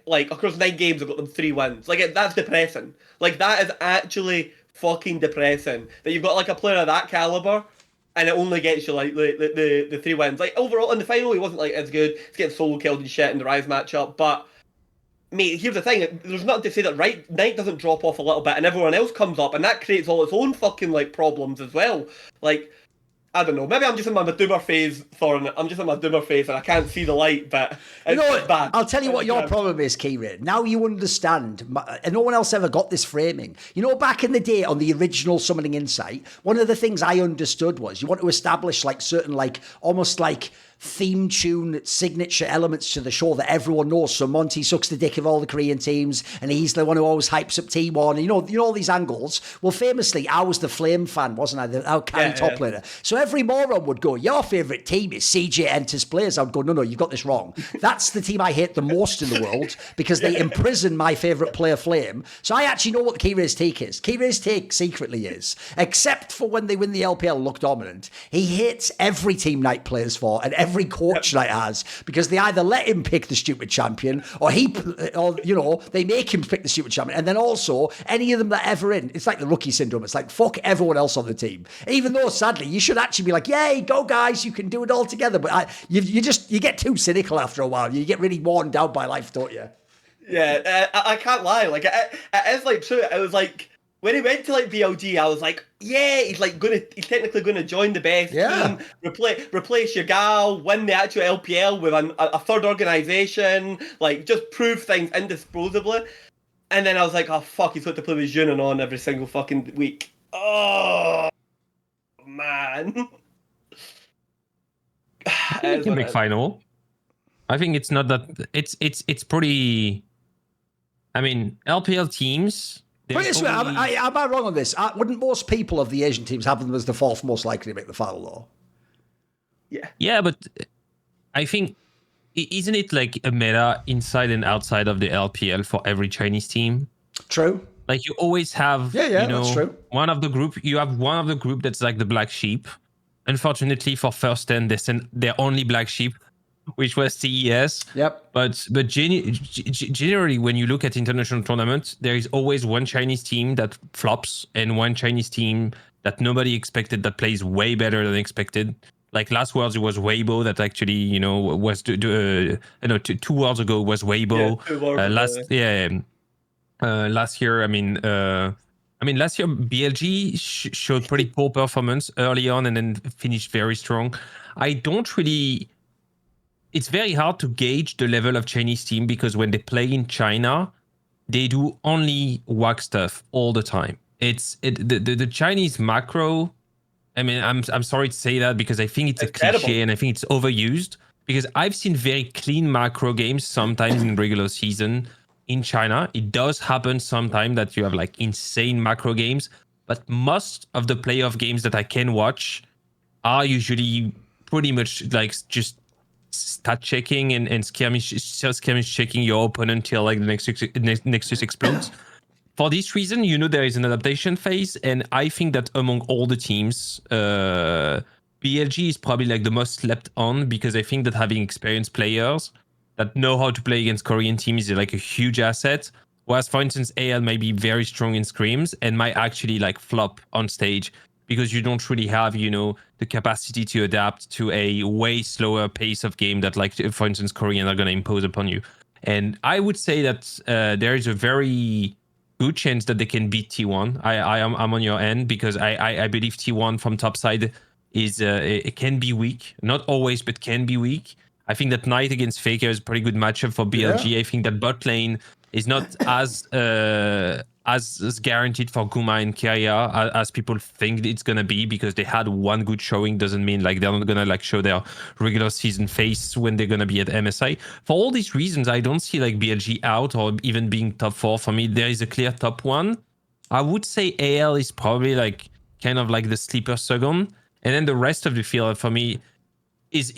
like, across 9 games, it got them 3 wins. Like, that's depressing. Like, that is actually fucking depressing. That you've got, like, a player of that caliber, and it only gets you, like, the 3 wins. Like, overall, in the final, he wasn't, like, as good. He's getting solo killed and shit in the Rise matchup, but... Mate, here's the thing, there's nothing to say that Knight doesn't drop off a little bit and everyone else comes up and that creates all its own fucking, like, problems as well. Like, I don't know, maybe I'm just in my doomer phase, Thorin, I'm just in my doomer phase and I can't see the light, but it's bad. I'll tell you what your problem is, Keire. Now you understand, and no one else ever got this framing. You know, back in the day on the original Summoning Insight, one of the things I understood was you want to establish, like, certain, like, almost like theme tune signature elements to the show that everyone knows. So Monty sucks the dick of all the Korean teams and he's the one who always hypes up T1 and you know all these angles. Well, famously I was the Flame fan, wasn't I, our carry top laner. So every moron would go, your favourite team is CJ Enters Players. I would go, no, you've got this wrong. That's the team I hate the most in the world because they imprison my favourite player Flame. So I actually know what Keire's take is. Keire's take secretly is, except for when they win the LPL look dominant, he hates every team Knight plays for and every coach Knight has because they either let him pick the stupid champion or they make him pick the stupid champion. And then also any of them that are ever in, it's like the rookie syndrome. It's like fuck everyone else on the team. Even though sadly you should actually be like, yay, go guys, you can do it all together. But you get too cynical after a while. You get really worn down by life, don't you? Yeah, I can't lie. Like it is like true. I was like, when he went to like BLG, I was like, yeah, he's technically gonna join the best team, replace your gal, win the actual LPL with a third organisation, like just prove things indisposably. And then I was like, oh fuck, he's got to play with Jun and On every single fucking week. Oh man. He can make final. I think it's not that it's pretty. I mean, LPL teams. Put it this way, am I wrong on this? Wouldn't most people of the Asian teams have them as the 4th most likely to make the final, though? Yeah. Yeah, but I think, isn't it like a meta inside and outside of the LPL for every Chinese team? True. Like you always have, that's true. one of the group that's like the black sheep. Unfortunately for first 10, they sent their only black sheep, which was CES. Yep. But generally, when you look at international tournaments, there is always one Chinese team that flops and one Chinese team that nobody expected that plays way better than expected. Like last Worlds, it was Weibo that actually, was 2 Worlds ago was Weibo. Last year, last year BLG showed pretty poor performance early on and then finished very strong. I don't really it's very hard to gauge the level of Chinese team because when they play in China, they do only whack stuff all the time. The Chinese macro. I mean, I'm sorry to say that because I think it's a cliche and I think it's overused because I've seen very clean macro games sometimes in regular season in China. It does happen sometimes that you have like insane macro games, but most of the playoff games that I can watch are usually pretty much like just stat checking and skirmish checking your opponent till like the Nexus explodes. For this reason, there is an adaptation phase, and I think that among all the teams, BLG is probably like the most slept on because I think that having experienced players that know how to play against Korean teams is like a huge asset. Whereas, for instance, AL might be very strong in scrims and might actually like flop on stage because you don't really have, the capacity to adapt to a way slower pace of game that, like, for instance, Korean are going to impose upon you. And I would say that there is a very good chance that they can beat T1. I'm on your end because I believe T1 from top side is it can be weak, not always, but can be weak. I think that Knight against Faker is a pretty good matchup for BLG. Yeah. I think that bot lane is not as guaranteed for Guma and Keire as people think it's gonna be because they had one good showing doesn't mean like they're not gonna like show their regular season face when they're gonna be at MSI. For all these reasons, I don't see like BLG out or even being top 4. For me, there is a clear top 1. I would say AL is probably like kind of like the sleeper second, and then the rest of the field for me is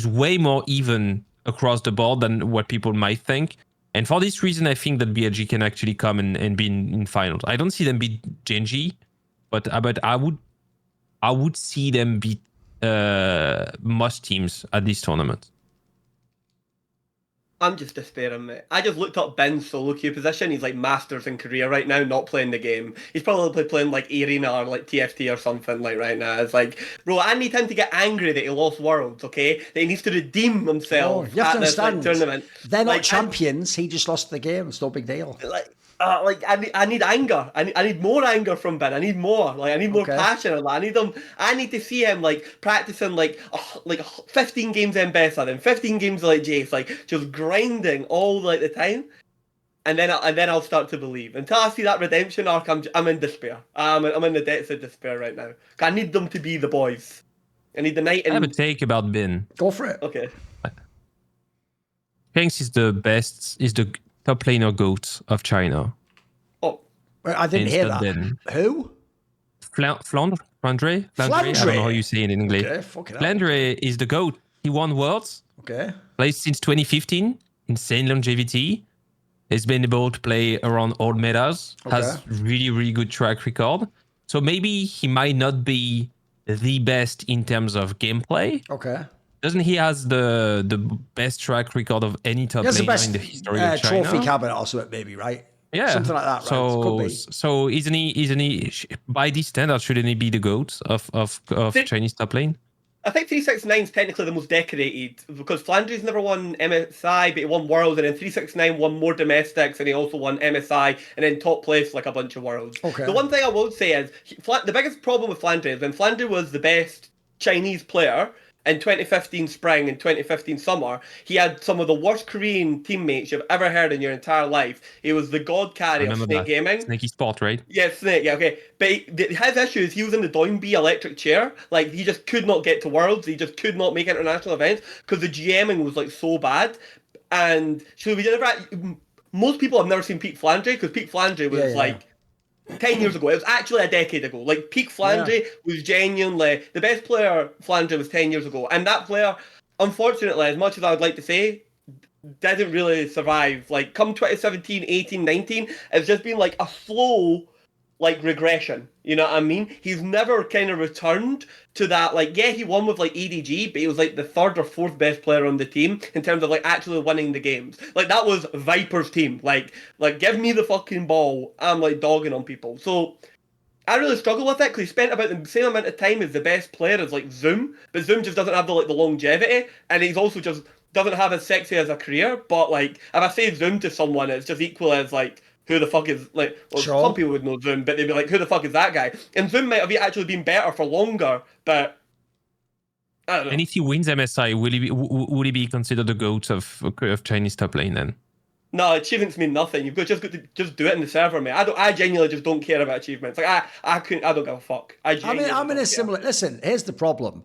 way more even across the board than what people might think. And for this reason, I think that BLG can actually come and be in finals. I don't see them beat Genji, but I would see them beat most teams at this tournament. I'm just despairing, mate. I just looked up Ben's solo queue position. He's like Masters in Korea right now, not playing the game. He's probably playing like Arena or like TFT or something like right now. It's like, bro, I need him to get angry that he lost Worlds, okay? That he needs to redeem himself You have at to this understand. tournament. They're not champions. He just lost the game. It's no big deal. I need anger. I need more anger from Ben. I need more. Like I need more passion. I need to see him like practicing like 15 games in Bessa, then 15 games like Jace, like just grinding all like the time. And then I'll start to believe. Until I see that redemption arc, I'm in despair. I'm in the depths of despair right now. I need them to be the boys. I need the Knight. I have a take about Bin. Go for it. Okay. Perkz is the top laner GOAT of China. Oh, I didn't hear that. Bin. Who? Flandre? I don't know how you say it in English. Okay, fucking Flandre is the GOAT. He won Worlds. Okay. Played since 2015. Insane longevity. He's been able to play around all metas. Has really, really good track record. So maybe he might not be the best in terms of gameplay. Okay. Doesn't he has the best track record of any top laner in the history of China? Trophy cabinet or something, maybe, right? Yeah, something like that. Right? So, Could be. So isn't he? By this standard, shouldn't he be the GOAT of Chinese top lane? I think 369 is technically the most decorated because Flandre's never won MSI, but he won Worlds, and then 369 won more domestics, and he also won MSI, and then top place like a bunch of Worlds. Okay. The one thing I will say is the biggest problem with Flandre is when Flandre was the best Chinese player in 2015 spring and 2015 summer, he had some of the worst Korean teammates you've ever heard in your entire life. He was the god carry of Snake Gaming. Snaky Sport, right? Yeah, Snake, yeah, okay. But his issue is he was in the Doinby electric chair. Like, he just could not get to Worlds. He just could not make international events because the GMing was, like, so bad. And so we never... Most people have never seen Peak Flandre because Peak Flandre was, like... 10 years ago. It was actually a decade ago. Like, peak Flandre was genuinely... The best player Flandre was 10 years ago. And that player, unfortunately, as much as I would like to say, didn't really survive. Like, come 2017, 18, 19, it's just been, like, a slow, like, regression. You know what I mean? He's never kind of returned to that, like, yeah, he won with, like, EDG, but he was, like, the third or fourth best player on the team in terms of, like, actually winning the games. Like, that was Viper's team. Like, give me the fucking ball. I'm, like, dogging on people. So, I really struggle with it because he spent about the same amount of time as the best player as, like, Zoom, but Zoom just doesn't have the, like, the longevity, and he's also just doesn't have as sexy as a career, but, like, if I say Zoom to someone, it's just equal as, like, who the fuck is, like, well, some people would know Zoom, but they'd be like, who the fuck is that guy? And Zoom might have actually been better for longer, but I don't know. And if he wins MSI, will he be considered the GOAT of Chinese top lane then? No, achievements mean nothing. You've got to just do it in the server, mate. I genuinely just don't care about achievements. Like I don't give a fuck. I'm in a similar. Listen, here's the problem.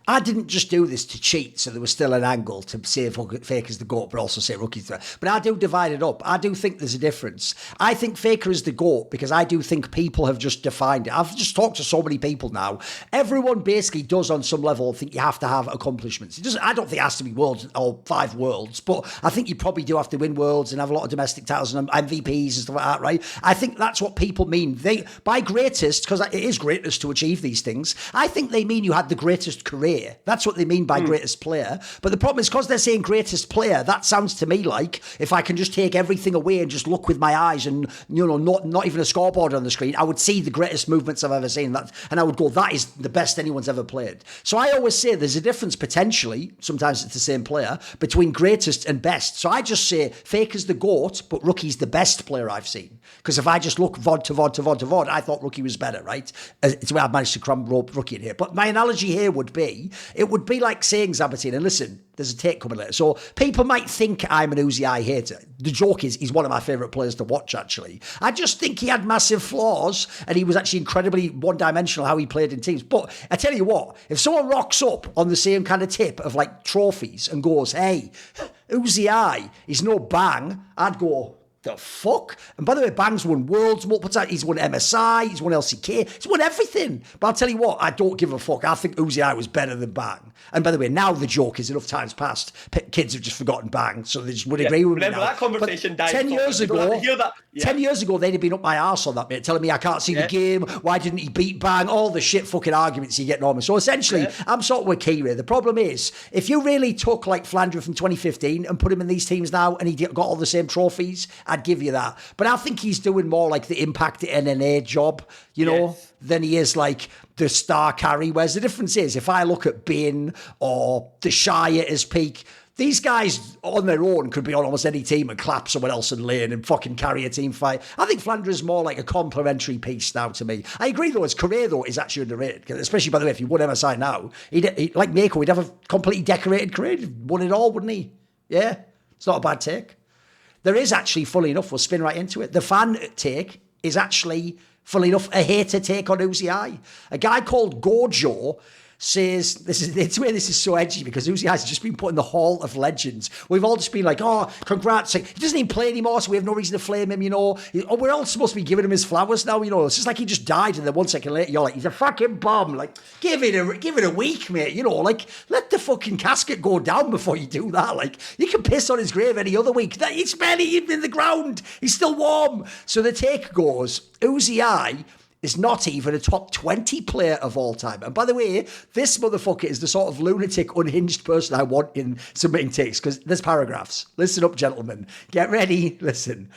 I didn't just do this to cheat, so there was still an angle to say Faker is the GOAT, but also say Rookie's the threat. But I do divide it up. I do think there's a difference. I think Faker is the GOAT because I do think people have just defined it. I've just talked to so many people now. Everyone basically does on some level think you have to have accomplishments. I don't think it has to be worlds or 5 worlds, but I think you probably do have to win worlds and have a lot of domestic titles and MVPs and stuff like that, right? I think that's what people mean. By greatest, because it is greatness to achieve these things, I think they mean you had the greatest career. That's what they mean by greatest player. But the problem is because they're saying greatest player, that sounds to me like if I can just take everything away and just look with my eyes and, not even a scoreboard on the screen, I would see the greatest movements I've ever seen. And I would go, that is the best anyone's ever played. So I always say there's a difference potentially, sometimes it's the same player, between greatest and best. So I just say Faker's the GOAT, but Rookie's the best player I've seen. Because if I just look VOD to VOD to VOD to VOD, I thought Rookie was better, right? It's where I've managed to cram rope Rookie in here. But my analogy here would be, it would be like saying Zaboutine, and listen, there's a take coming later. So people might think I'm an UZI hater. The joke is he's one of my favourite players to watch, actually. I just think he had massive flaws, and he was actually incredibly one-dimensional how he played in teams. But I tell you what, if someone rocks up on the same kind of tip of like trophies and goes, hey, UZI, he's no bang, I'd go, the fuck? And by the way, Bang's won Worlds multiple times. He's won MSI. He's won LCK. He's won everything. But I'll tell you what, I don't give a fuck. I think UZI was better than Bang. And by the way, now the joke is enough times past. Kids have just forgotten Bang, so they just would agree with me now. That conversation died. 10 years ago, that. Yeah. 10 years ago, they'd have been up my arse on that, mate, telling me I can't see the game. Why didn't he beat Bang? All the shit fucking arguments you get on me. So essentially, I'm sort of with Keire. The problem is, if you really took like Flandre from 2015 and put him in these teams now and he got all the same trophies, I'd give you that. But I think he's doing more like the Impact NNA job, than he is like the star carry. Whereas the difference is, if I look at Bin or the Shy at his peak, these guys on their own could be on almost any team and clap someone else in lane and fucking carry a team fight. I think Flandre is more like a complementary piece now to me. I agree though, his career though is actually underrated, especially by the way, if he won MSI now, he'd like Meiko, he'd have a completely decorated career. He'd won it all, wouldn't he? Yeah, it's not a bad take. There is actually, fully enough, we'll spin right into it. The fan take is actually, fully enough, a hater take on UZI. A guy called Gojo says, this is so edgy because UZI has just been put in the Hall of Legends. We've all just been like, oh, congrats. He doesn't even play anymore, so we have no reason to flame him, we're all supposed to be giving him his flowers now, It's just like he just died, and then 1 second later, you're like, he's a fucking bomb. Like, give it a week, mate. Like, let the fucking casket go down before you do that. Like, you can piss on his grave any other week. It's barely even in the ground. He's still warm. So the take goes, UZI is not even a top 20 player of all time. And by the way, this motherfucker is the sort of lunatic, unhinged person I want in submitting takes, because there's paragraphs. Listen up, gentlemen. Get ready. Listen.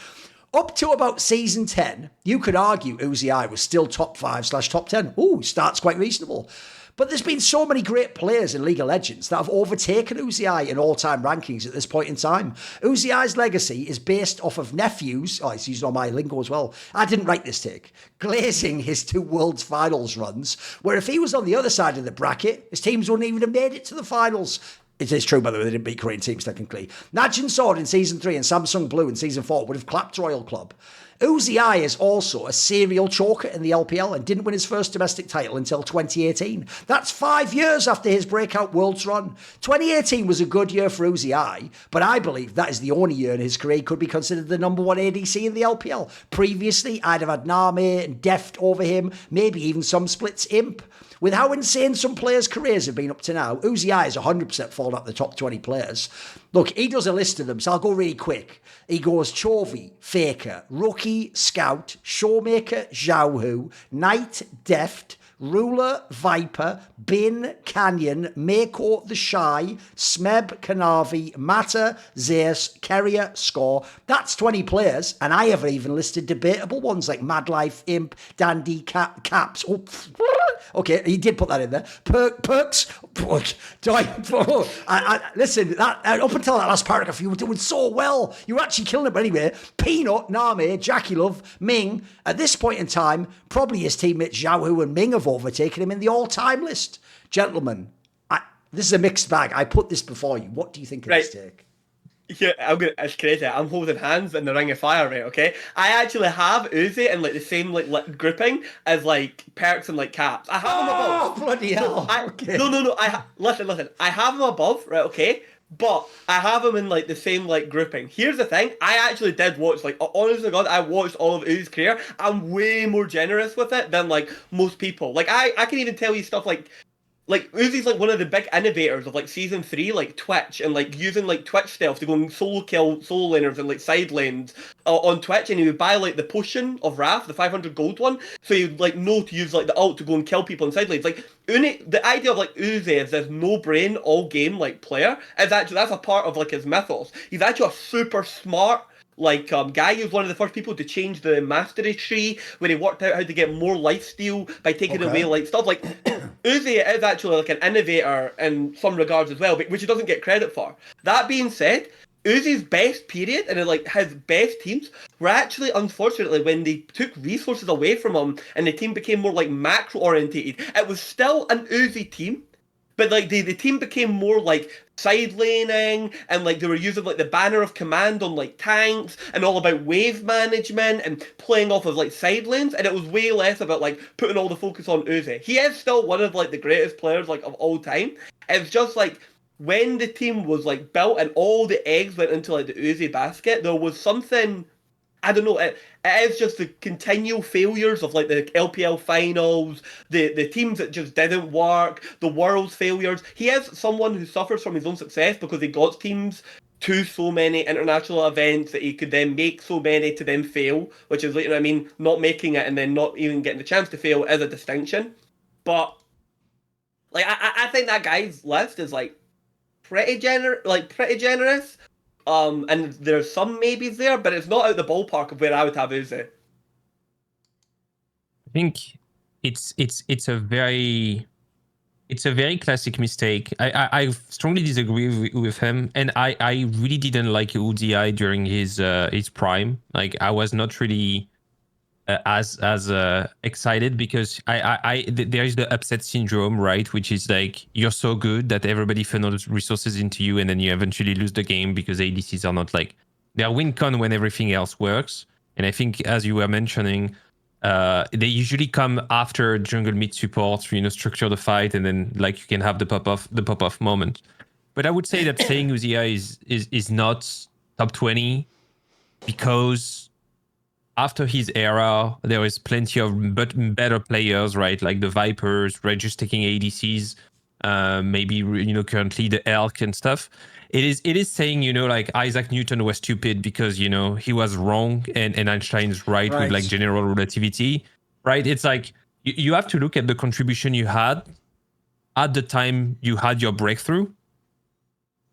Up to about season 10, you could argue UZI was still top 5/top 10. Ooh, starts quite reasonable. But there's been so many great players in League of Legends that have overtaken UZI in all-time rankings at this point in time. UZI's legacy is based off of nephews, he's using all my lingo as well, I didn't write this take, glazing his 2 Worlds Finals runs, where if he was on the other side of the bracket, his teams wouldn't even have made it to the finals. It is true, by the way, they didn't beat Korean teams technically. Najin Sword in Season 3 and Samsung Blue in Season 4 would have clapped Royal Club. UZI is also a serial choker in the LPL and didn't win his first domestic title until 2018. That's 5 years after his breakout Worlds run. 2018 was a good year for UZI, but I believe that is the only year in his career he could be considered the number 1 ADC in the LPL. Previously, I'd have had Name and Deft over him, maybe even some splits Imp. With how insane some players' careers have been up to now, UZI is 100% fallen out the top 20 players. Look, he does a list of them, so I'll go really quick. He goes Chovy, Faker, Rookie, Scout, Showmaker, Xiaohu, Knight, Deft, Ruler, Viper, Bin, Canyon, Meiko, The Shy, Smeb, Kanavi, Matter, Zeus, Keire, Score. That's 20 players, and I haven't even listed debatable ones like Madlife, Imp, Dandy, Caps. Oh, okay, he did put that in there. Perkz. Listen, up until that last paragraph, you were doing so well. You were actually killing it. But anyway, Peanut, Name, Jackie Love, Ming. At this point in time, probably his teammates Xiaohu and Ming have overtaken him in the all-time list. Gentlemen, This is a mixed bag. I put this before you. What do you think of this take? Yeah, it's crazy. I'm holding hands in the Ring of Fire, right? Okay, I actually have Uzi in like the same like grouping as like Perkz and like Caps. I have him above. Oh, bloody hell! Okay. No. Listen. I have him above, right? Okay, but I have him in like the same like grouping. Here's the thing: I actually did watch, like, honest to God, I watched all of Uzi's career. I'm way more generous with it than like most people. Like I can even tell you stuff like Uzi's like one of the big innovators of like season 3, like Twitch, and like using like Twitch stealth to go and solo kill solo laners and like side lanes on Twitch, and he would buy like the potion of Wrath, the 500 gold one, so he'd like know to use like the ult to go and kill people in side lanes. Like the idea of like Uzi is this no brain all game like player is actually, that's a part of like his mythos. He's actually a super smart guy. He was one of the first people to change the mastery tree, where he worked out how to get more lifesteal by taking away like stuff. Like Uzi is actually like an innovator in some regards as well, which he doesn't get credit for. That being said, Uzi's best period and like his best teams were actually, unfortunately, when they took resources away from him and the team became more like macro orientated. It was still an Uzi team, but like the team became more like side laning, and like they were using like the banner of command on like tanks and all about wave management and playing off of like side lanes, and it was way less about like putting all the focus on Uzi. He is still one of like the greatest players like of all time. It's just like when the team was like built and all the eggs went into like the Uzi basket, there was something, I don't know, it is just the continual failures of like the LPL finals, the teams that just didn't work, the world's failures. He is someone who suffers from his own success because he got teams to so many international events that he could then make so many to then fail, which is, like, you know what I mean, not making it and then not even getting the chance to fail is a distinction. But like I think that guy's list is like pretty generous. And there's some maybes there, but it's not out the ballpark of where I would have Uzi. I think it's a very classic mistake. I strongly disagree with him, and I really didn't like UZI during his prime. Like, I was not really as excited because there is the upset syndrome, right? Which is like, you're so good that everybody funnels resources into you, and then you eventually lose the game because ADCs are not like, they're win con when everything else works. And I think, as you were mentioning, they usually come after jungle mid support, structure the fight, and then like you can have the pop off moment. But I would say that saying UZI is not top 20 because after his era, there is plenty of better players, right? Like the Vipers, right? Just taking ADCs, maybe, currently the Elk and stuff. It is saying, like Isaac Newton was stupid because, he was wrong and Einstein's right with like general relativity, right? It's like, you have to look at the contribution you had at the time you had your breakthrough,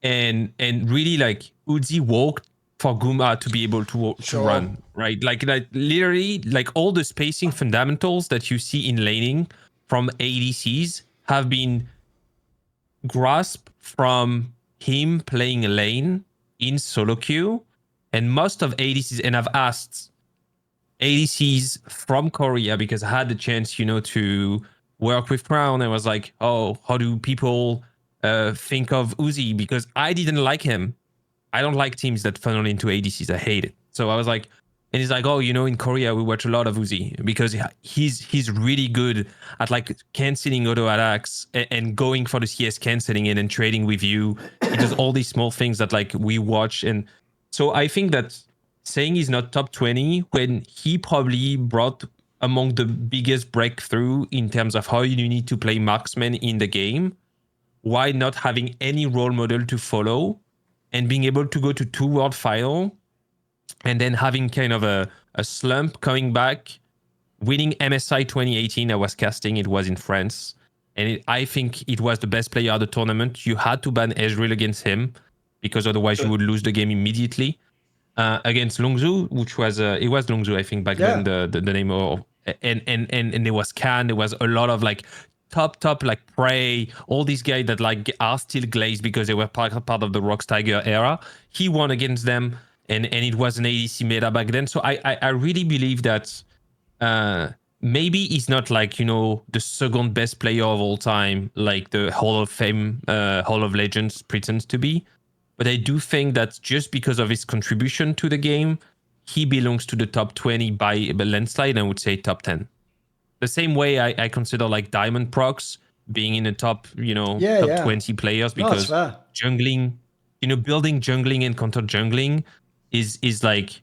and really like Uzi walked for Guma to be able to run, right? Like literally, like all the spacing fundamentals that you see in laning from ADCs have been grasped from him playing a lane in solo queue. And most of ADCs, and I've asked ADCs from Korea because I had the chance, to work with Crown. I was like, oh, how do people think of Uzi? Because I didn't like him. I don't like teams that funnel into ADCs. I hate it. So I was like, and he's like, oh, in Korea we watch a lot of Uzi because he's really good at like canceling auto attacks and going for the CS canceling and then trading with you. He does all these small things that like we watch. And so I think that saying he's not top 20 when he probably brought among the biggest breakthrough in terms of how you need to play marksman in the game, why not having any role model to follow? And being able to go to 2 world final and then having kind of a slump coming back, winning MSI 2018. I was casting, it was in France. And I think it was the best player of the tournament. You had to ban Ezreal against him because otherwise you would lose the game immediately. Against Longzhu, which was, it was Longzhu, I think, back then, the name of, and there was Khan, there was a lot of like, top like Prey, all these guys that like are still glazed because they were part of the Rox Tiger era. He won against them, and it was an ADC meta back then. So I really believe that maybe he's not like, the second best player of all time, like the Hall of Fame, Hall of Legends pretends to be. But I do think that just because of his contribution to the game, he belongs to the top 20 by a landslide. I would say top 10. The same way I consider like Diamond Prox being in the top, top 20 players, because jungling, building jungling and counter jungling is like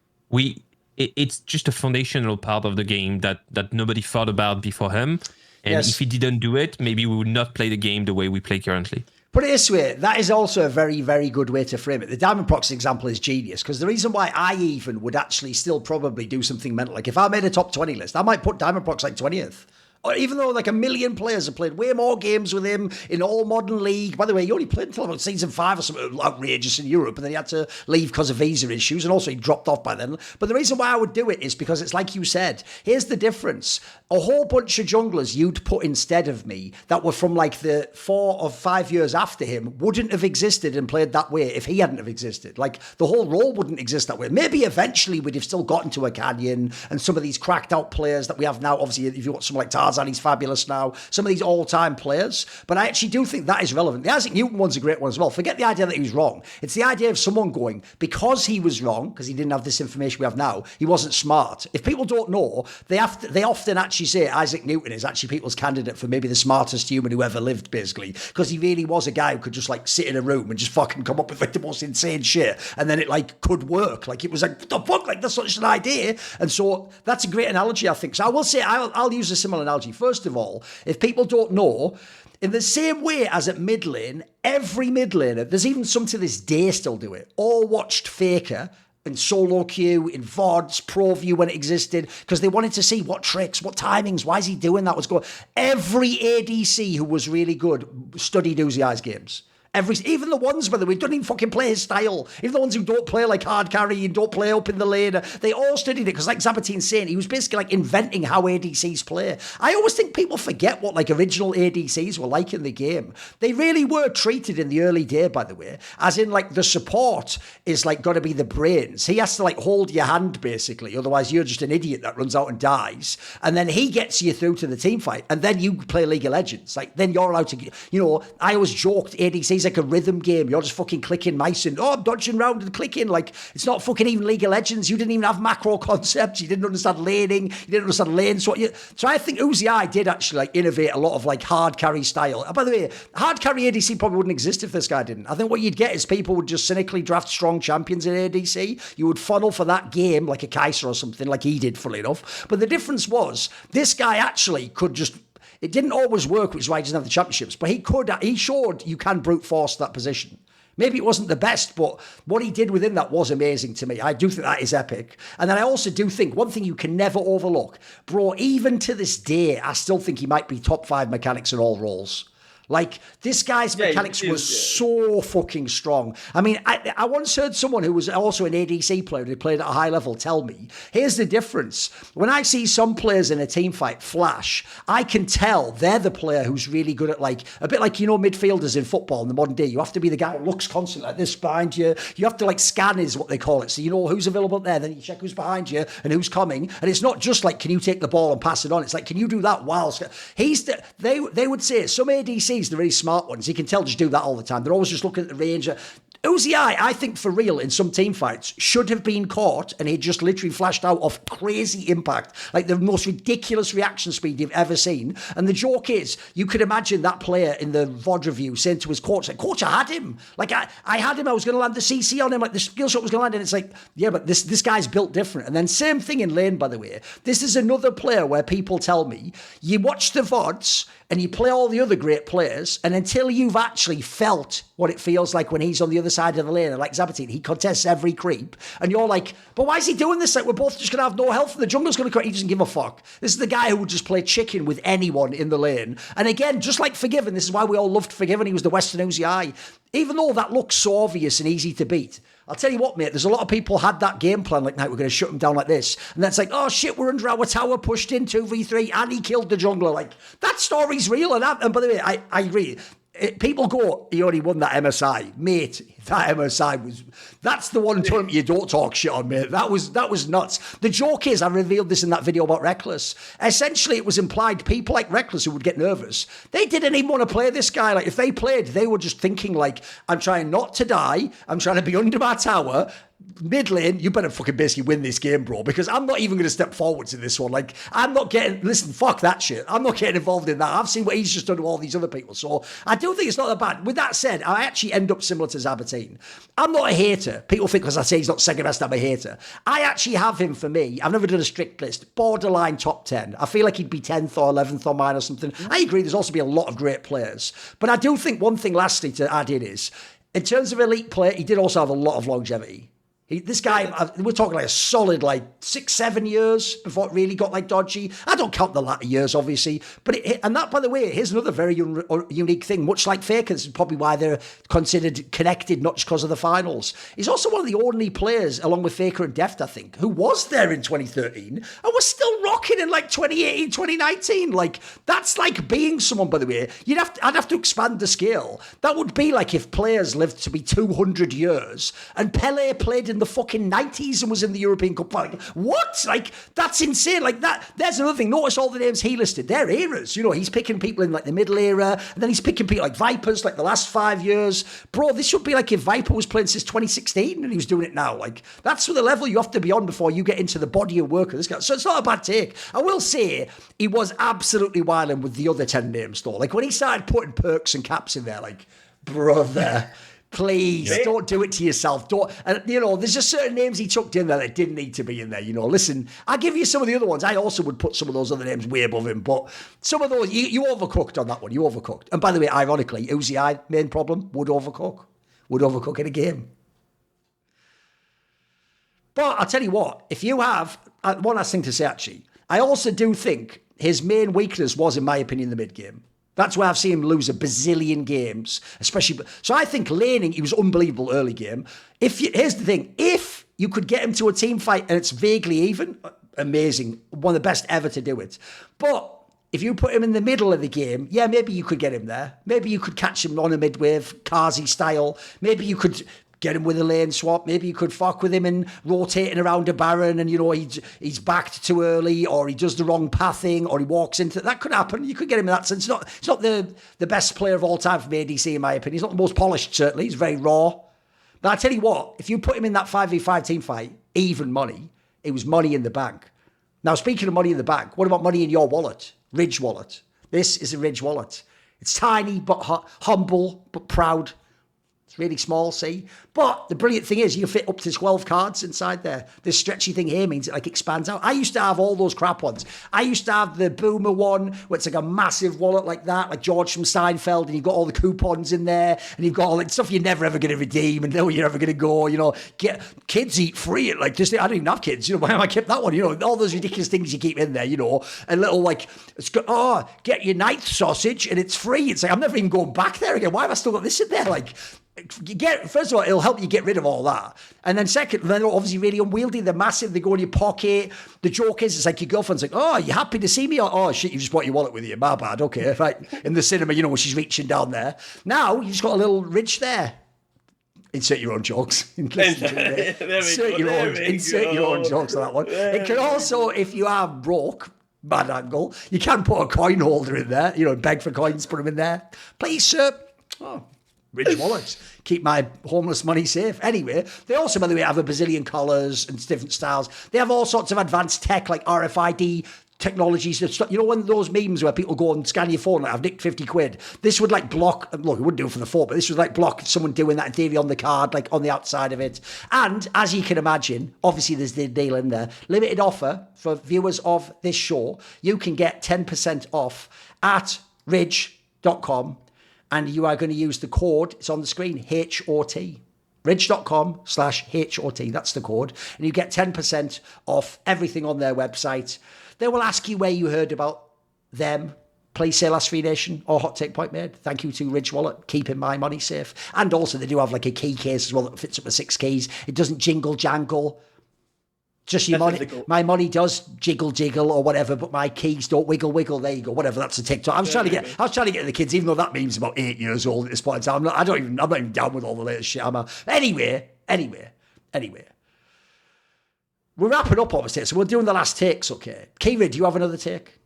it's just a foundational part of the game that nobody thought about before him. And if he didn't do it, maybe we would not play the game the way we play currently. Put it this way, that is also a very, very good way to frame it. The Diamond Prox example is genius, because the reason why I even would actually still probably do something mental, like if I made a top 20 list, I might put Diamond Prox like 20th. Or even though like 1 million players have played way more games with him in all modern league. By the way, he only played until about season 5 or something outrageous in Europe, and then he had to leave because of visa issues, and also he dropped off by then. But the reason why I would do it is because it's like you said, here's the difference. A whole bunch of junglers you'd put instead of me that were from like the 4 or 5 years after him wouldn't have existed and played that way if he hadn't have existed. Like the whole role wouldn't exist that way. Maybe eventually we'd have still gotten to a Canyon and some of these cracked out players that we have now. Obviously, if you want someone like Tarzan, he's fabulous now. Some of these all-time players. But I actually do think that is relevant. The Isaac Newton one's a great one as well. Forget the idea that he was wrong. It's the idea of someone going, because he was wrong, because he didn't have this information we have now, he wasn't smart. If people don't know, they often actually say Isaac Newton is actually people's candidate for maybe the smartest human who ever lived, basically, because he really was a guy who could just like sit in a room and just fucking come up with like the most insane shit, and then it like could work. Like it was like, what the fuck, like that's such an idea. And so that's a great analogy, I think. So I will say, I'll use a similar analogy. First of all, if people don't know, in the same way as at mid lane, every mid laner, there's even some to this day still do it, all watched Faker in solo queue, in VODs, Pro View when it existed, because they wanted to see what tricks, what timings, why is he doing that, what's going. Every ADC who was really good studied UZI's games. Even the ones, by the way, don't even fucking play his style. Even the ones who don't play like hard carry and don't play up in the lane, they all studied it, because like Zaboutine's saying, he was basically like inventing how ADCs play. I always think people forget what like original ADCs were like in the game. They really were treated in the early day, by the way, as in like the support is like got to be the brains. He has to like hold your hand basically, otherwise you're just an idiot that runs out and dies. And then he gets you through to the team fight, and then you play League of Legends. Like then you're allowed to, I always joked ADCs like a rhythm game. You're just fucking clicking mice and I'm dodging around and clicking. Like it's not fucking even League of Legends. You didn't even have macro concepts. You didn't understand laning. You didn't understand lane. So I think UZI did actually like innovate a lot of like hard carry style. And by the way, hard carry ADC probably wouldn't exist if this guy didn't. I think what you'd get is people would just cynically draft strong champions in ADC. You would funnel for that game like a Keire or something, like he did, funnily enough. But the difference was this guy actually could just. It didn't always work, which is why he doesn't have the championships, but he showed you can brute force that position. Maybe it wasn't the best, but what he did within that was amazing to me. I do think that is epic. And then I also do think one thing you can never overlook, bro, even to this day, I still think he might be top 5 mechanics in all roles. Like, this guy's mechanics was so fucking strong. I mean, I once heard someone who was also an ADC player who played at a high level tell me, here's the difference. When I see some players in a team fight flash, I can tell they're the player who's really good at, like, a bit like, midfielders in football in the modern day. You have to be the guy who looks constantly like this behind you. You have to, like, scan is what they call it. So you know who's available there. Then you check who's behind you and who's coming. And it's not just like, can you take the ball and pass it on? It's like, can you do that whilst... They would say some ADCs, the really smart ones, you can tell just do that all the time. They're always just looking at the range. UZI, I think for real, in some team fights, should have been caught and he just literally flashed out of crazy impact, like the most ridiculous reaction speed you've ever seen. And the joke is, you could imagine that player in the VOD review saying to his coach, like, coach, I had him. Like, I had him, I was going to land the CC on him, like the skill shot was going to land. And it's like, yeah, but this guy's built different. And then same thing in lane, by the way. This is another player where people tell me, you watch the VODs and you play all the other great players, and until you've actually felt what it feels like when he's on the other side of the lane, and like Zaboutine, he contests every creep, and you're like, but why is he doing this? Like, we're both just going to have no health, and the jungler's going to cut. He doesn't give a fuck. This is the guy who would just play chicken with anyone in the lane. And again, just like Forgiven, this is why we all loved Forgiven. He was the Western UZI. Even though that looks so obvious and easy to beat, I'll tell you what, mate, there's a lot of people had that game plan, like, now we're going to shut him down like this. And that's like, oh shit, we're under our tower, pushed in 2v3, and he killed the jungler. Like, that story's real. And by the way, I agree. people go, he only won that MSI. Mate, that MSI that's the one tournament you don't talk shit on, mate. That was nuts. The joke is, I revealed this in that video about Reckless. Essentially, it was implied people like Reckless who would get nervous. They didn't even want to play this guy. Like, if they played, they were just thinking like, I'm trying not to die. I'm trying to be under my tower. Mid lane, you better fucking basically win this game, bro, because I'm not even going to step forwards in this one. Like, I'm not listen, fuck that shit. I'm not getting involved in that. I've seen what he's just done to all these other people. So I do think it's not that bad. With that said, I actually end up similar to Zaboutine. I'm not a hater. People think because I say he's not second best, I'm a hater. I actually have him, for me, I've never done a strict list, borderline top 10. I feel like he'd be 10th or 11th on mine or something. I agree, there's also been a lot of great players. But I do think one thing lastly to add in is, in terms of elite play, he did also have a lot of longevity. This guy, we're talking like a solid 6-7 years before it really got like dodgy. I don't count the latter years, obviously. But and that, by the way, here's another very unique thing. Much like Faker, this is probably why they're considered connected, not just because of the finals. He's also one of the only players, along with Faker and Deft, I think, who was there in 2013 and was still rocking in 2018, 2019. Like, that's like being someone, by the way. I'd have to expand the scale. That would be like if players lived to be 200 years and Pele played in the fucking 90s and was in the European Cup. Like, what? Like, that's insane. Like, that. There's another thing. Notice all the names he listed. They're eras. He's picking people in the middle era, and then he's picking people like Vipers, like the last 5 years. Bro, this would be like if Viper was playing since 2016 and he was doing it now. Like, that's the level you have to be on before you get into the body of work of this guy. So it's not a bad take. I will say he was absolutely wilding with the other 10 names though. Like, when he started putting Perkz and Caps in there, like, brother, please don't do it to yourself. There's just certain names he chucked in there that didn't need to be in there. Listen, I'll give you some of the other ones. I also would put some of those other names way above him, but some of those, you overcooked on that one. You overcooked. And by the way, ironically, UZI, main problem, would overcook in a game. But I'll tell you what, if you have, one last thing to say actually, I also do think his main weakness was, in my opinion, the mid game. That's why I've seen him lose a bazillion games, especially. So I think laning, he was unbelievable early game. Here's the thing, if you could get him to a team fight and it's vaguely even, amazing, one of the best ever to do it. But if you put him in the middle of the game, yeah, maybe you could get him there. Maybe you could catch him on a mid-wave, Kazi style. Maybe you could get him with a lane swap. Maybe you could fuck with him and rotating around a Baron and, he's backed too early, or he does the wrong pathing, or he walks into... That could happen. You could get him in that sense. It's not the best player of all time from ADC, in my opinion. He's not the most polished, certainly. He's very raw. But I tell you what, if you put him in that 5v5 team fight, even money, it was money in the bank. Now, speaking of money in the bank, what about money in your wallet? Ridge wallet. This is a Ridge wallet. It's tiny, but humble, but proud. It's really small, see? But the brilliant thing is you can fit up to 12 cards inside there. This stretchy thing here means it expands out. I used to have all those crap ones. I used to have the Boomer one, where it's like a massive wallet like that, like George from Seinfeld, and you've got all the coupons in there, and you've got all the stuff you're never ever going to redeem, and know you're ever going to go, get kids eat free. I don't even have kids, why have I kept that one? All those ridiculous things you keep in there, and little get your ninth sausage, and it's free. It's like, I'm never even going back there again. Why have I still got this in there? First of all, it'll help you get rid of all that. And then second, they're obviously really unwieldy. They're massive. They go in your pocket. The joke is, it's like your girlfriend's like, oh, you happy to see me? Oh, shit, you just brought your wallet with you. My bad. Okay. Right. In the cinema, when she's reaching down there. Now, you just got a little ridge there. Insert your own jokes. Insert your own jokes on that one. It can also, if you are broke, bad angle, you can put a coin holder in there. Beg for coins, put them in there. Please, sir. Oh. Ridge wallets. Keep my homeless money safe. Anyway, they also, by the way, have a bazillion colours and different styles. They have all sorts of advanced tech like RFID technologies. One of those memes where people go and scan your phone, like, I've nicked 50 quid. This would block, look, it wouldn't do it for the phone, but this would block someone doing that in theory on the card, on the outside of it. And as you can imagine, obviously there's the deal in there. Limited offer for viewers of this show. You can get 10% off at ridge.com. And you are going to use the code, it's on the screen, HOT. Ridge.com/HOT, that's the code. And you get 10% off everything on their website. They will ask you where you heard about them. Please say Last Free Nation or Hot Take Point Made. Thank you to Ridge Wallet, keeping my money safe. And also they do have a key case as well that fits up to 6 keys. It doesn't jingle jangle. Just your This is money. the goal. My money does jiggle or whatever, but my keys don't wiggle. There you go. Whatever. That's a TikTok. I was trying to get the kids, even though that meme's about 8 years old at this point in time. I'm not even down with all the latest shit. Anyway. We're wrapping up, obviously, so we're doing the last takes. Okay, Keire, do you have another take?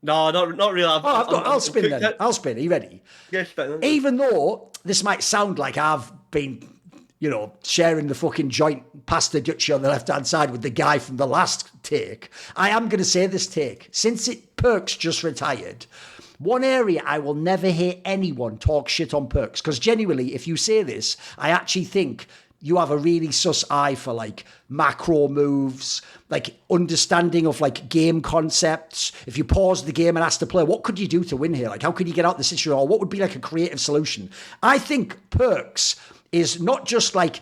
No, not really. I'll spin then. I'll spin. Are you ready? Yeah, spin. Even though this might sound like I've been, sharing the fucking joint pasta duchy on the left-hand side with the guy from the last take, I am going to say this take. Since Perkz just retired, one area I will never hear anyone talk shit on Perkz, because genuinely, if you say this, I actually think you have a really sus eye for like macro moves, like understanding of like game concepts. If you pause the game and ask the player, what could you do to win here? Like, how could you get out the situation? Or what would be like a creative solution? I think Perkz is not just like,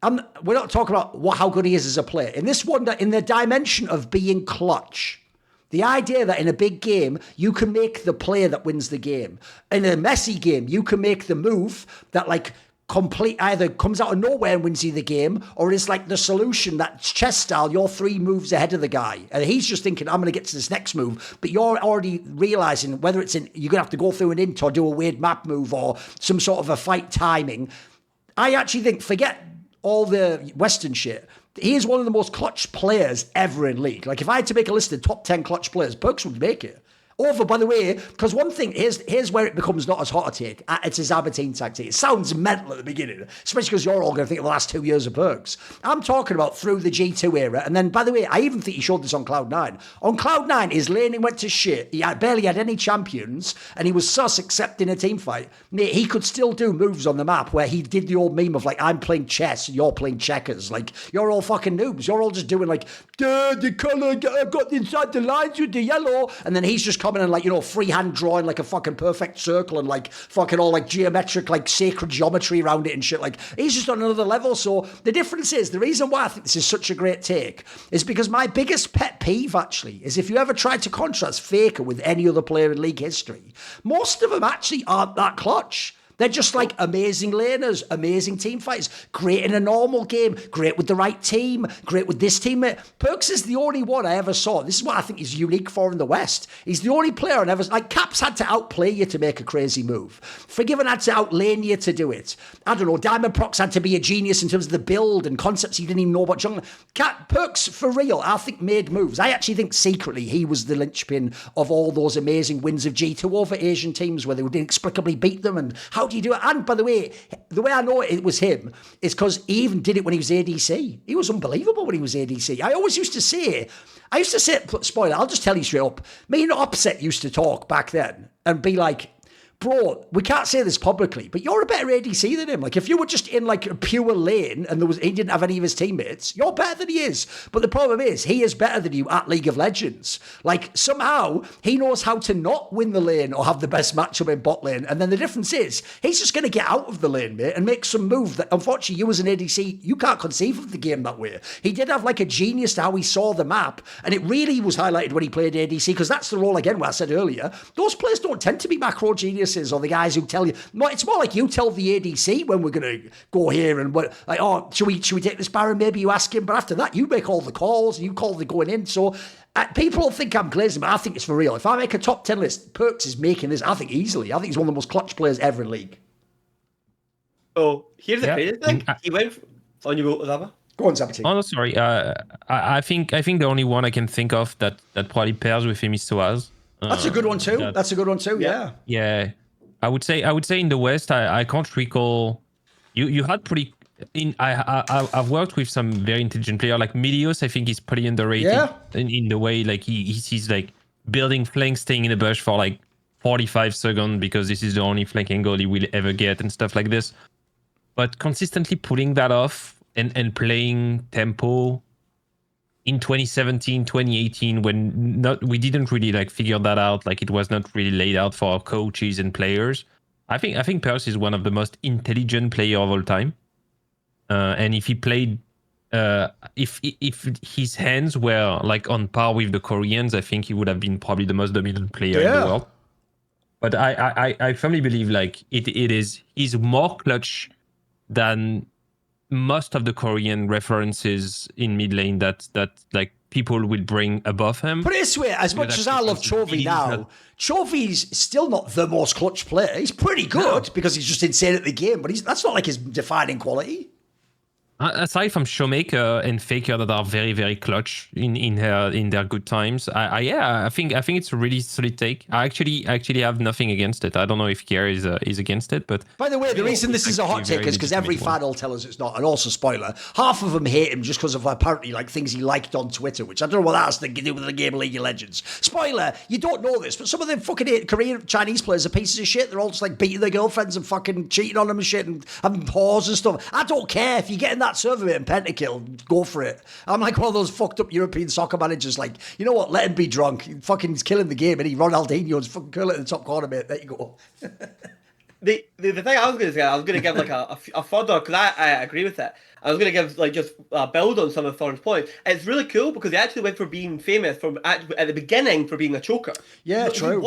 we're not talking about how good he is as a player. In this one, in the dimension of being clutch, the idea that in a big game, you can make the player that wins the game. In a messy game, you can make the move that like either comes out of nowhere and wins you the game, or is like the solution that chess style, you're 3 moves ahead of the guy. And he's just thinking, I'm going to get to this next move. But you're already realizing whether you're going to have to go through an int or do a weird map move or some sort of a fight timing. I actually think, forget all the Western shit, he is one of the most clutch players ever in League. Like, if I had to make a list of top 10 clutch players, Perkz would make it. Over, by the way, because one thing, here's where it becomes not as hot a take. It's a Zaboutine tactic. It sounds mental at the beginning, especially because you're all going to think of the last 2 years of Perkz. I'm talking about through the G2 era. And then, by the way, I even think he showed this on Cloud9. On Cloud9, his laning went to shit. He barely had any champions, and he was sus except in a team fight. Mate, he could still do moves on the map where he did the old meme of, like, I'm playing chess and you're playing checkers. Like, you're all fucking noobs. You're all just doing, like, the colour got inside the lines with the yellow. And then he's just coming and, like, freehand drawing like a fucking perfect circle and like fucking all like geometric, like sacred geometry around it and shit. Like, he's just on another level. So the difference is, the reason why I think this is such a great take is because my biggest pet peeve actually is if you ever tried to contrast Faker with any other player in League history, most of them actually aren't that clutch. They're just like amazing laners, amazing team fighters, great in a normal game, great with the right team, great with this teammate. Perkz is the only one I ever saw. This is what I think he's unique for in the West. He's the only player I never... Like, Caps had to outplay you to make a crazy move. Forgiven had to outlane you to do it. I don't know, Diamond Prox had to be a genius in terms of the build and concepts he didn't even know about jungle. Perkz, for real, I think made moves. I actually think secretly he was the linchpin of all those amazing wins of G2 over Asian teams where they would inexplicably beat them. And how do you do it? And by the way I know it was him is because he even did it when he was ADC. He was unbelievable when he was ADC. I used to say, spoiler, I'll just tell you straight up, me and Upset used to talk back then and be like, bro, we can't say this publicly, but you're a better ADC than him. Like, if you were just in like a pure lane and he didn't have any of his teammates, you're better than he is. But the problem is, he is better than you at League of Legends. Like, somehow he knows how to not win the lane or have the best matchup in bot lane. And then the difference is, he's just going to get out of the lane, mate, and make some move that, unfortunately, you as an ADC, you can't conceive of the game that way. He did have like a genius to how he saw the map, and it really was highlighted when he played ADC, because that's the role, again, what I said earlier. Those players don't tend to be macro geniuses, or the guys who tell you. It's more like you tell the ADC when we're going to go here and what, like, oh, should we take this Baron? Maybe you ask him, but after that, you make all the calls, you call the going in. So people think I'm glazing, but I think it's for real. If I make a top 10 list, Perkz is making this, I think, easily. I think he's one of the most clutch players ever in League. Oh, here's the crazy thing. He went on your go, Zaba. Go on, Zaboutine. Oh, no, sorry. I think the only one I can think of that probably pairs with him is Soaz. That's a good one too. That's a good one too. Yeah. Yeah. I would say in the West, I can't recall. You had pretty. I've worked with some very intelligent player like Milios. I think he's pretty underrated in the way like he's like building flank, staying in the bush for like 45 seconds because this is the only flank angle he will ever get and stuff like this. But consistently pulling that off and playing tempo in 2017, 2018, when we didn't really like figure that out, like it was not really laid out for our coaches and players. I think Perkz is one of the most intelligent player of all time. And if he played, if his hands were like on par with the Koreans, I think he would have been probably the most dominant player in the world. But I firmly believe like he's more clutch than most of the Korean references in mid lane that like people will bring above him. Put it this way, as much as I love Chovy now, Chovy's still not the most clutch player. He's pretty good because he's just insane at the game, but that's not like his defining quality. Aside from Showmaker and Faker that are very, very clutch in their good times, I think it's a really solid take. I actually have nothing against it. I don't know if Keire is against it, but by the way, the reason this is a hot take is because every fan will tell us it's not, and also spoiler, half of them hate him just because of apparently like things he liked on Twitter, which I don't know what that has to do with the game of League of Legends. Spoiler, you don't know this, but some of them fucking Korean Chinese players are pieces of shit. They're all just like beating their girlfriends and fucking cheating on them and shit and having whores and stuff. I don't care if you get in that server and pentakill, go for it. I'm like one of those fucked up European soccer managers, like, you know what, let him be drunk. He fucking he's killing the game, and he Ronaldinho's fucking curl it in the top corner, mate. There you go. The thing I was going to say, I was going to give like a further, because I agree with it. I was going to give like just a build on some of Thorin's points. It's really cool because he actually went for being famous from at the beginning for being a choker. Yeah, so true.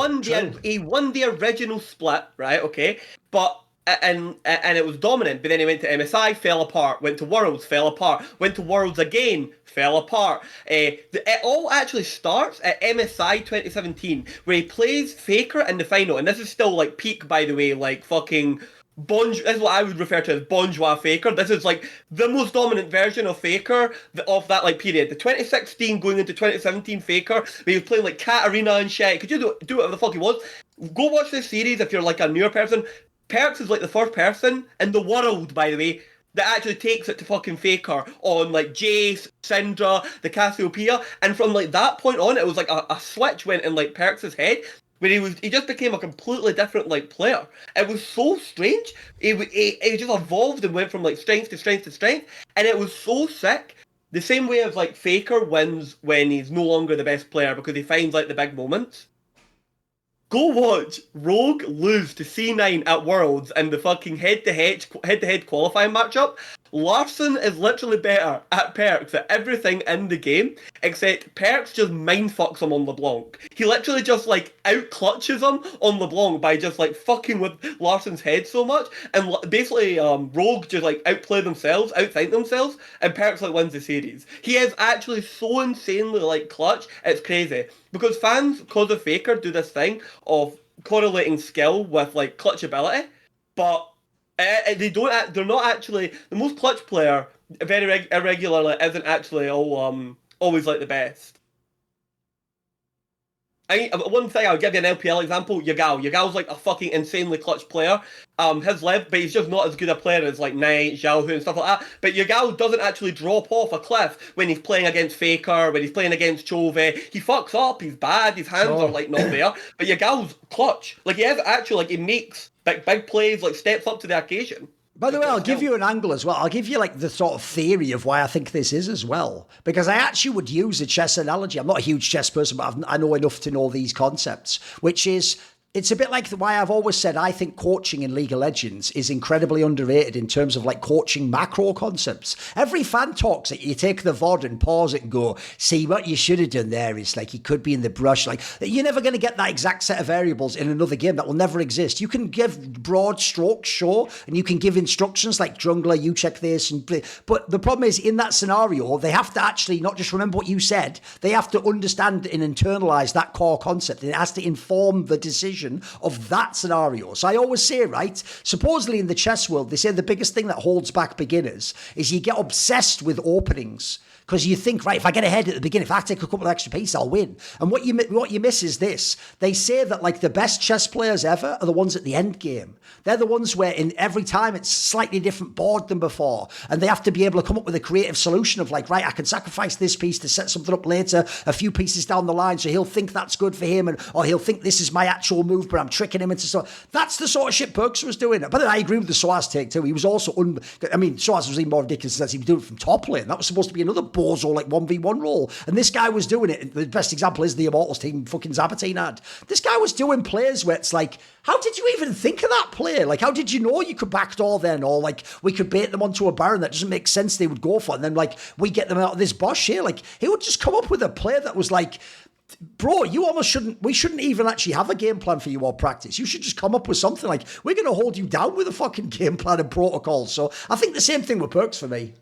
He won the original split, right? Okay, but. And it was dominant, but then he went to MSI, fell apart, went to Worlds, fell apart, went to Worlds again, fell apart. It all actually starts at MSI 2017, where he plays Faker in the final, and this is still like peak, by the way, like fucking this is what I would refer to as Bonjour Faker. This is like the most dominant version of Faker of that like period. The 2016 going into 2017 Faker, where he was playing like Katarina and shit. Could you do whatever the fuck he was? Go watch this series if you're like a newer person. Perkz is like the first person in the world, by the way, that actually takes it to fucking Faker on like Jace, Syndra, the Cassiopeia, and from like that point on, it was like a switch went in like Perkz' head, where he just became a completely different like player. It was so strange. It just evolved and went from like strength to strength to strength, and it was so sick. The same way as like Faker wins when he's no longer the best player because he finds like the big moments. Go watch Rogue lose to C9 at Worlds in the fucking head-to-head qualifying matchup. Larson is literally better at Perkz at everything in the game, except Perkz just mindfucks him on LeBlanc. He literally just like out-clutches him on LeBlanc by just like fucking with Larson's head so much, and basically Rogue just like outplay themselves, outthink themselves, and Perkz like wins the series. He is actually so insanely like clutch, it's crazy. Because fans, because of Faker, do this thing of correlating skill with like clutch ability, but they're not actually the most clutch player. Very irregularly isn't actually always like the best. One thing I'll give you an LPL example. Yagal's like a fucking insanely clutch player. His level, but he's just not as good a player as like Knight, Xiaohu and stuff like that. But Yagal doesn't actually drop off a cliff when he's playing against Faker, when he's playing against Chovy. He fucks up, he's bad, his hands are like not there. But Yagal's clutch. Like he has actually like he makes big plays, like steps up to the occasion. By the way, I'll give you an angle as well. I'll give you like the sort of theory of why I think this is as well. Because I actually would use a chess analogy. I'm not a huge chess person, but I know enough to know these concepts, which is, it's a bit like why I've always said I think coaching in League of Legends is incredibly underrated in terms of like coaching macro concepts. Every fan talks it. You take the VOD and pause it and go, see, what you should have done there is like, he could be in the brush. Like, you're never going to get that exact set of variables in another game. That will never exist. You can give broad strokes, sure, and you can give instructions like jungler, you check this and play. But the problem is in that scenario, they have to actually not just remember what you said, they have to understand and internalize that core concept. And it has to inform the decision of that scenario. So I always say, right, supposedly in the chess world, they say the biggest thing that holds back beginners is you get obsessed with openings. Because you think, right, if I get ahead at the beginning, if I take a couple of extra pieces, I'll win. And what you miss is this. They say that like the best chess players ever are the ones at the end game. They're the ones where in every time it's slightly different board than before. And they have to be able to come up with a creative solution of like, right, I can sacrifice this piece to set something up later, a few pieces down the line. So he'll think that's good for him. Or he'll think this is my actual move, but I'm tricking him into stuff. That's the sort of shit Perkz was doing. But I agree with the Soaz take too. He was also, Soaz was even more ridiculous since he was doing it from top lane. That was supposed to be another bozo like 1v1 role, and this guy was doing it. The best example is the Immortals team fucking Zaboutine had. This guy was doing plays where it's like, how did you even think of that play? Like, how did you know you could backdoor then? Or like, we could bait them onto a Baron that doesn't make sense they would go for, and then like, we get them out of this bush here. Like, he would just come up with a play that was like, bro, you almost shouldn't. We shouldn't even actually have a game plan for you or practice. You should just come up with something like, we're going to hold you down with a fucking game plan and protocol. So I think the same thing with Perkz for me.